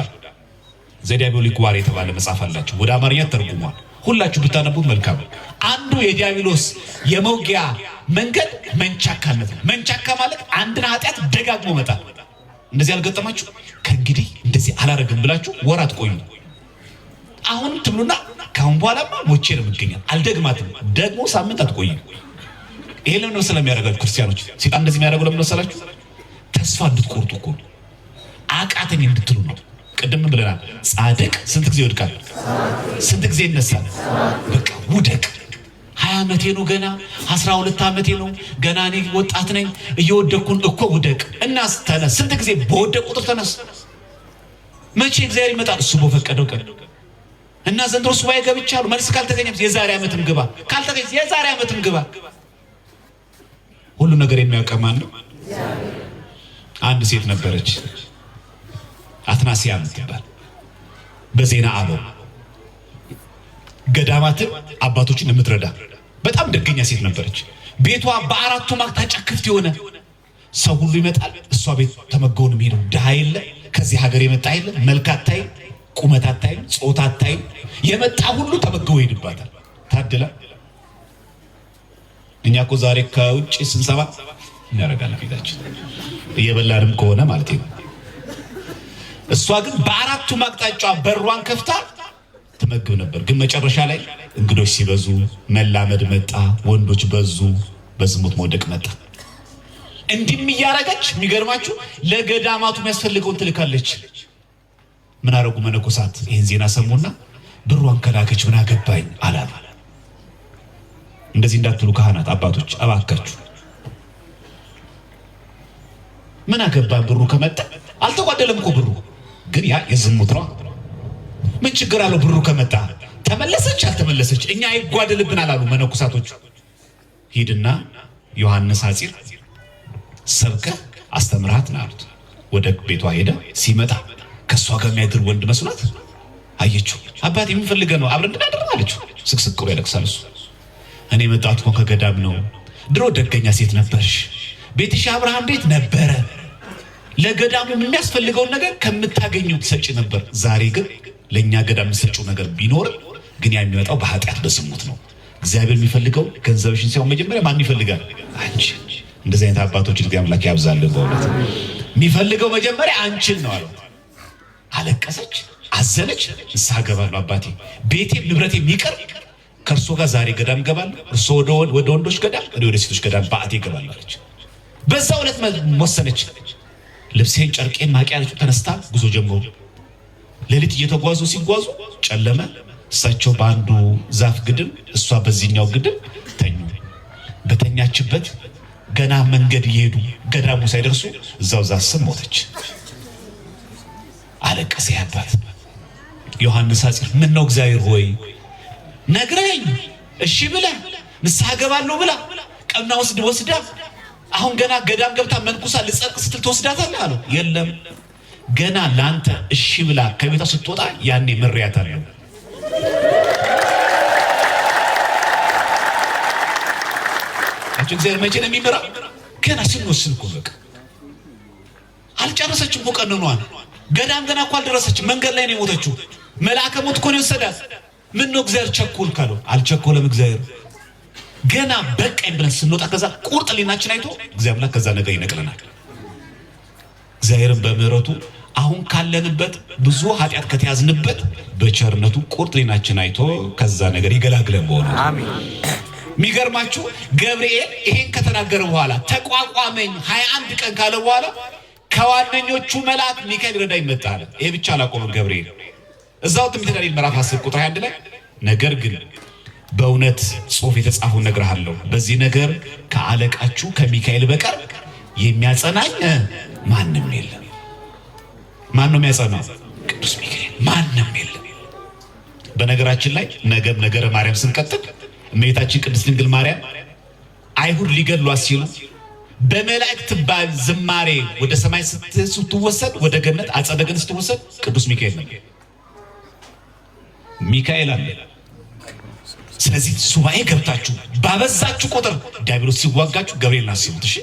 ዘዲያብሎሊክ ዋር የተባለ መጽሐፍ አላቸው፣ ወደ አማርኛ ተርጉሟል። ሁላችሁ ብታነቡት መልካም። አንዱ የዲያብሎስ የመውጊያ መንገድ መንቻካነት ነው። መንቻካ ማለት አንድን ኃጢአት ደጋግሞ መጣል። እንደዚህ አልገጠማችሁ? ከእንግዲህ እንደዚህ አላረግም ብላችሁ ወራት ቆዩ። አሁን ትብሉና ካሁን በኋላማ ሞቼ ነው የምገኘው፣ አልደግማትም። ደግሞ ሳምንት አትቆይም። ይሄ ለምን መሰለ የሚያደርጋችሁ ክርስቲያኖች? ሰይጣን እንደዚህ የሚያደርገው ለምን መሰላችሁ? ተስፋ እንድትቆርጡ እኮ ነው። አቃተኝ እንድትሉ ነው። ቅድም ብለናል። ጻድቅ ስንት ጊዜ ይወድቃል? ስንት ጊዜ ይነሳል? በቃ ውደቅ። 20 ዓመቴ ነው ገና፣ 12 ዓመቴ ነው ገና፣ እኔ ወጣት ነኝ፣ እየወደኩን እኮ ውደቅ። እናስ ተነስ። ስንት ጊዜ በወደቅ ቁጥር ተነስ። መቼ እግዚአብሔር ይመጣል? እሱ በፈቀደው ቀን። እና ዘንድሮ ሱባኤ ገብቻለሁ፣ መልስ ካልተገኘም የዛሬ ዓመትም ግባ፣ ካልተገኘ የዛሬ ዓመትም ግባ። ሁሉ ነገር የሚያውቅ ማን ነው? አንድ ሴት ነበረች፣ አትናሲያ የምትባል በዜና አበው ገዳማትን አባቶችን የምትረዳ በጣም ደገኛ ሴት ነበረች። ቤቷ በአራቱ አቅጣጫ ክፍት የሆነ ሰው ሁሉ ይመጣል። እሷ ቤት ተመገውን የሚሄደው ድሃ የለ፣ ከዚህ ሀገር የመጣ የለ፣ መልክ አታይም፣ ቁመት አታይም፣ ጾታ አታይም። የመጣ ሁሉ ተመገው ይሄድባታል። ታድላ። እኛ እኮ ዛሬ ከውጭ ስንሰባ እናደርጋለን ፊታችን እየበላንም ከሆነ ማለት ነው። እሷ ግን በአራቱ አቅጣጫ በሯን ከፍታ ትመግብ ነበር። ግን መጨረሻ ላይ እንግዶች ሲበዙ መላመድ መጣ፣ ወንዶች በዙ፣ በዝሙት መውደቅ መጣ። እንዲህም እያረገች የሚገርማችሁ ለገዳማቱ የሚያስፈልገውን ትልካለች። ምን አረጉ መነኮሳት? ይህን ዜና ሰሙና ብሯን ከላከች ምን አገባኝ አላሉ። እንደዚህ እንዳትሉ ካህናት አባቶች እባካችሁ። ምን አገባን? ብሩ ከመጣ አልተጓደለም እኮ ብሩ፣ ግን ያ የዝሙት ነው። ምን ችግር አለው? ብሩ ከመጣ ተመለሰች አልተመለሰች እኛ አይጓደልብን አላሉ መነኮሳቶች። ሂድና ዮሐንስ ሐጺር ሰብከህ አስተምራት ናሉት። ወደ ቤቷ ሄደ። ሲመጣ ከሷ ጋር የሚያድር ወንድ መስሏት አየችው። አባት የሚፈልገው ነው አብረን እንድናደር አለችው። ስቅስቅ ብሎ ያለቅሳል እሱ። እኔ መጣሁት እኮ ከገዳም ነው። ድሮ ደገኛ ሴት ነበርሽ፣ ቤትሽ አብርሃም ቤት ነበረ። ለገዳሙ የሚያስፈልገውን ነገር ከምታገኙት ሰጪ ነበር። ዛሬ ግን ለኛ ገዳም የሚሰጪው ነገር ቢኖር ግን ያ የሚመጣው በኃጢአት በዝሙት ነው። እግዚአብሔር የሚፈልገው ገንዘብሽን ሳይሆን መጀመሪያ ማን ይፈልጋል? አንቺ። እንደዚህ አይነት አባቶች እግዚአብሔር አምላክ ያብዛልን። በእውነት የሚፈልገው መጀመሪያ አንቺን ነው አለው። አለቀሰች፣ አዘነች። ንስሐ እገባለሁ አባቴ፣ ቤቴም ንብረቴም ይቅር፣ ከእርሶ ጋር ዛሬ ገዳም እገባለሁ። እርሶ ወደ ወንዶች ገዳም፣ እኔ ወደ ሴቶች ገዳም በዓቴ እገባለሁ አለች። በዛው ዕለት ወሰነች። ልብሴን ጨርቄን ማቂያለች። ተነስታ ጉዞ ጀመሩ። ሌሊት እየተጓዙ ሲጓዙ ጨለመ። እሳቸው በአንዱ ዛፍ ግድም፣ እሷ በዚህኛው ግድም ተኙ። በተኛችበት ገና መንገድ እየሄዱ ገዳሙ ሳይደርሱ እዛው ዛፍ ስር ሞተች። አለቀሰ አባት ዮሐንስ ሐጺር። ምን ነው እግዚአብሔር ሆይ ነግረኝ እሺ ብላ ንስሐ ገባለሁ ብላ ቀና ወስዳ አሁን ገና ገዳም ገብታ መንኩሳ ልጸድቅ ስትል ትወስዳታለህ አለው። የለም ገና ላንተ እሺ ብላ ከቤቷ ስትወጣ ያኔ መሪያታለሁ። አንቺ እግዚአብሔር መቼ ነው የሚመራ? ገና ስንወስን እኮ በቃ አልጨረሰችም እኮ ቀንኗን። ገዳም ገና እኮ አልደረሰችም። መንገድ ላይ ነው የሞተችው። መልአከ ሞት እኮ ነው የወሰዳት። ምን ነው እግዚአብሔር ቸኩል ካለው አልቸኮለም። እግዚአብሔር ገና በቃኝ ብለን ስንወጣ ከዛ ቁርጥ ሊናችን አይቶ እግዚአብሔር ከዛ ነገር ይነቅለናል። እግዚአብሔርን በምህረቱ አሁን ካለንበት ብዙ ኃጢአት ከተያዝንበት በቸርነቱ ቁርጥ ሊናችን አይቶ ከዛ ነገር ይገላግለን። በሆነ አሜን። የሚገርማችሁ ገብርኤል ይሄን ከተናገረ በኋላ ተቋቋመኝ 21 ቀን ካለ በኋላ ከዋነኞቹ መልአክ ሚካኤል ረዳኝ መጣ አለ። ይሄ ብቻ አላቆመም ገብርኤል። እዛው ትንቢተ ዳንኤል ምዕራፍ 10 ቁጥር 21 ላይ ነገር ግን በእውነት ጽሑፍ የተጻፈውን እነግርሃለሁ፣ በዚህ ነገር ከአለቃችሁ ከሚካኤል በቀር የሚያጸናኝ ማንም የለም። ማን ነው የሚያጸናው? ቅዱስ ሚካኤል። ማንም የለም። በነገራችን ላይ ነገም ነገረ ማርያም ስንቀጥል እመቤታችን ቅድስት ድንግል ማርያም አይሁድ ሊገድሏት ሲሉ በመላእክት ዝማሬ ወደ ሰማይ ስትወሰድ ወደ ገነት አጸደ ገነት ስትወሰድ ቅዱስ ሚካኤል ነው። ሚካኤል አለ። ስለዚህ ሱባኤ ገብታችሁ ባበዛችሁ ቁጥር ዲያብሎስ ሲዋጋችሁ ገብርኤልን አስቡት። እሺ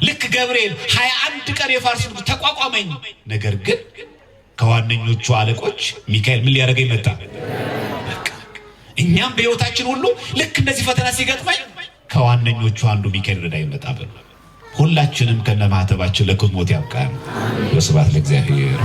ልክ ገብርኤል 21 ቀን የፋርስ ንጉሥ ተቋቋመኝ። ነገር ግን ከዋነኞቹ አለቆች ሚካኤል ምን ሊያደርገኝ መጣ? እኛም በሕይወታችን ሁሉ ልክ እንደዚህ ፈተና ሲገጥመኝ ከዋነኞቹ አንዱ ሚካኤል ረዳይ ይመጣብን። ሁላችንም ከነማህተባችን ለክብር ሞት ያብቃን። ወስብሐት ለእግዚአብሔር።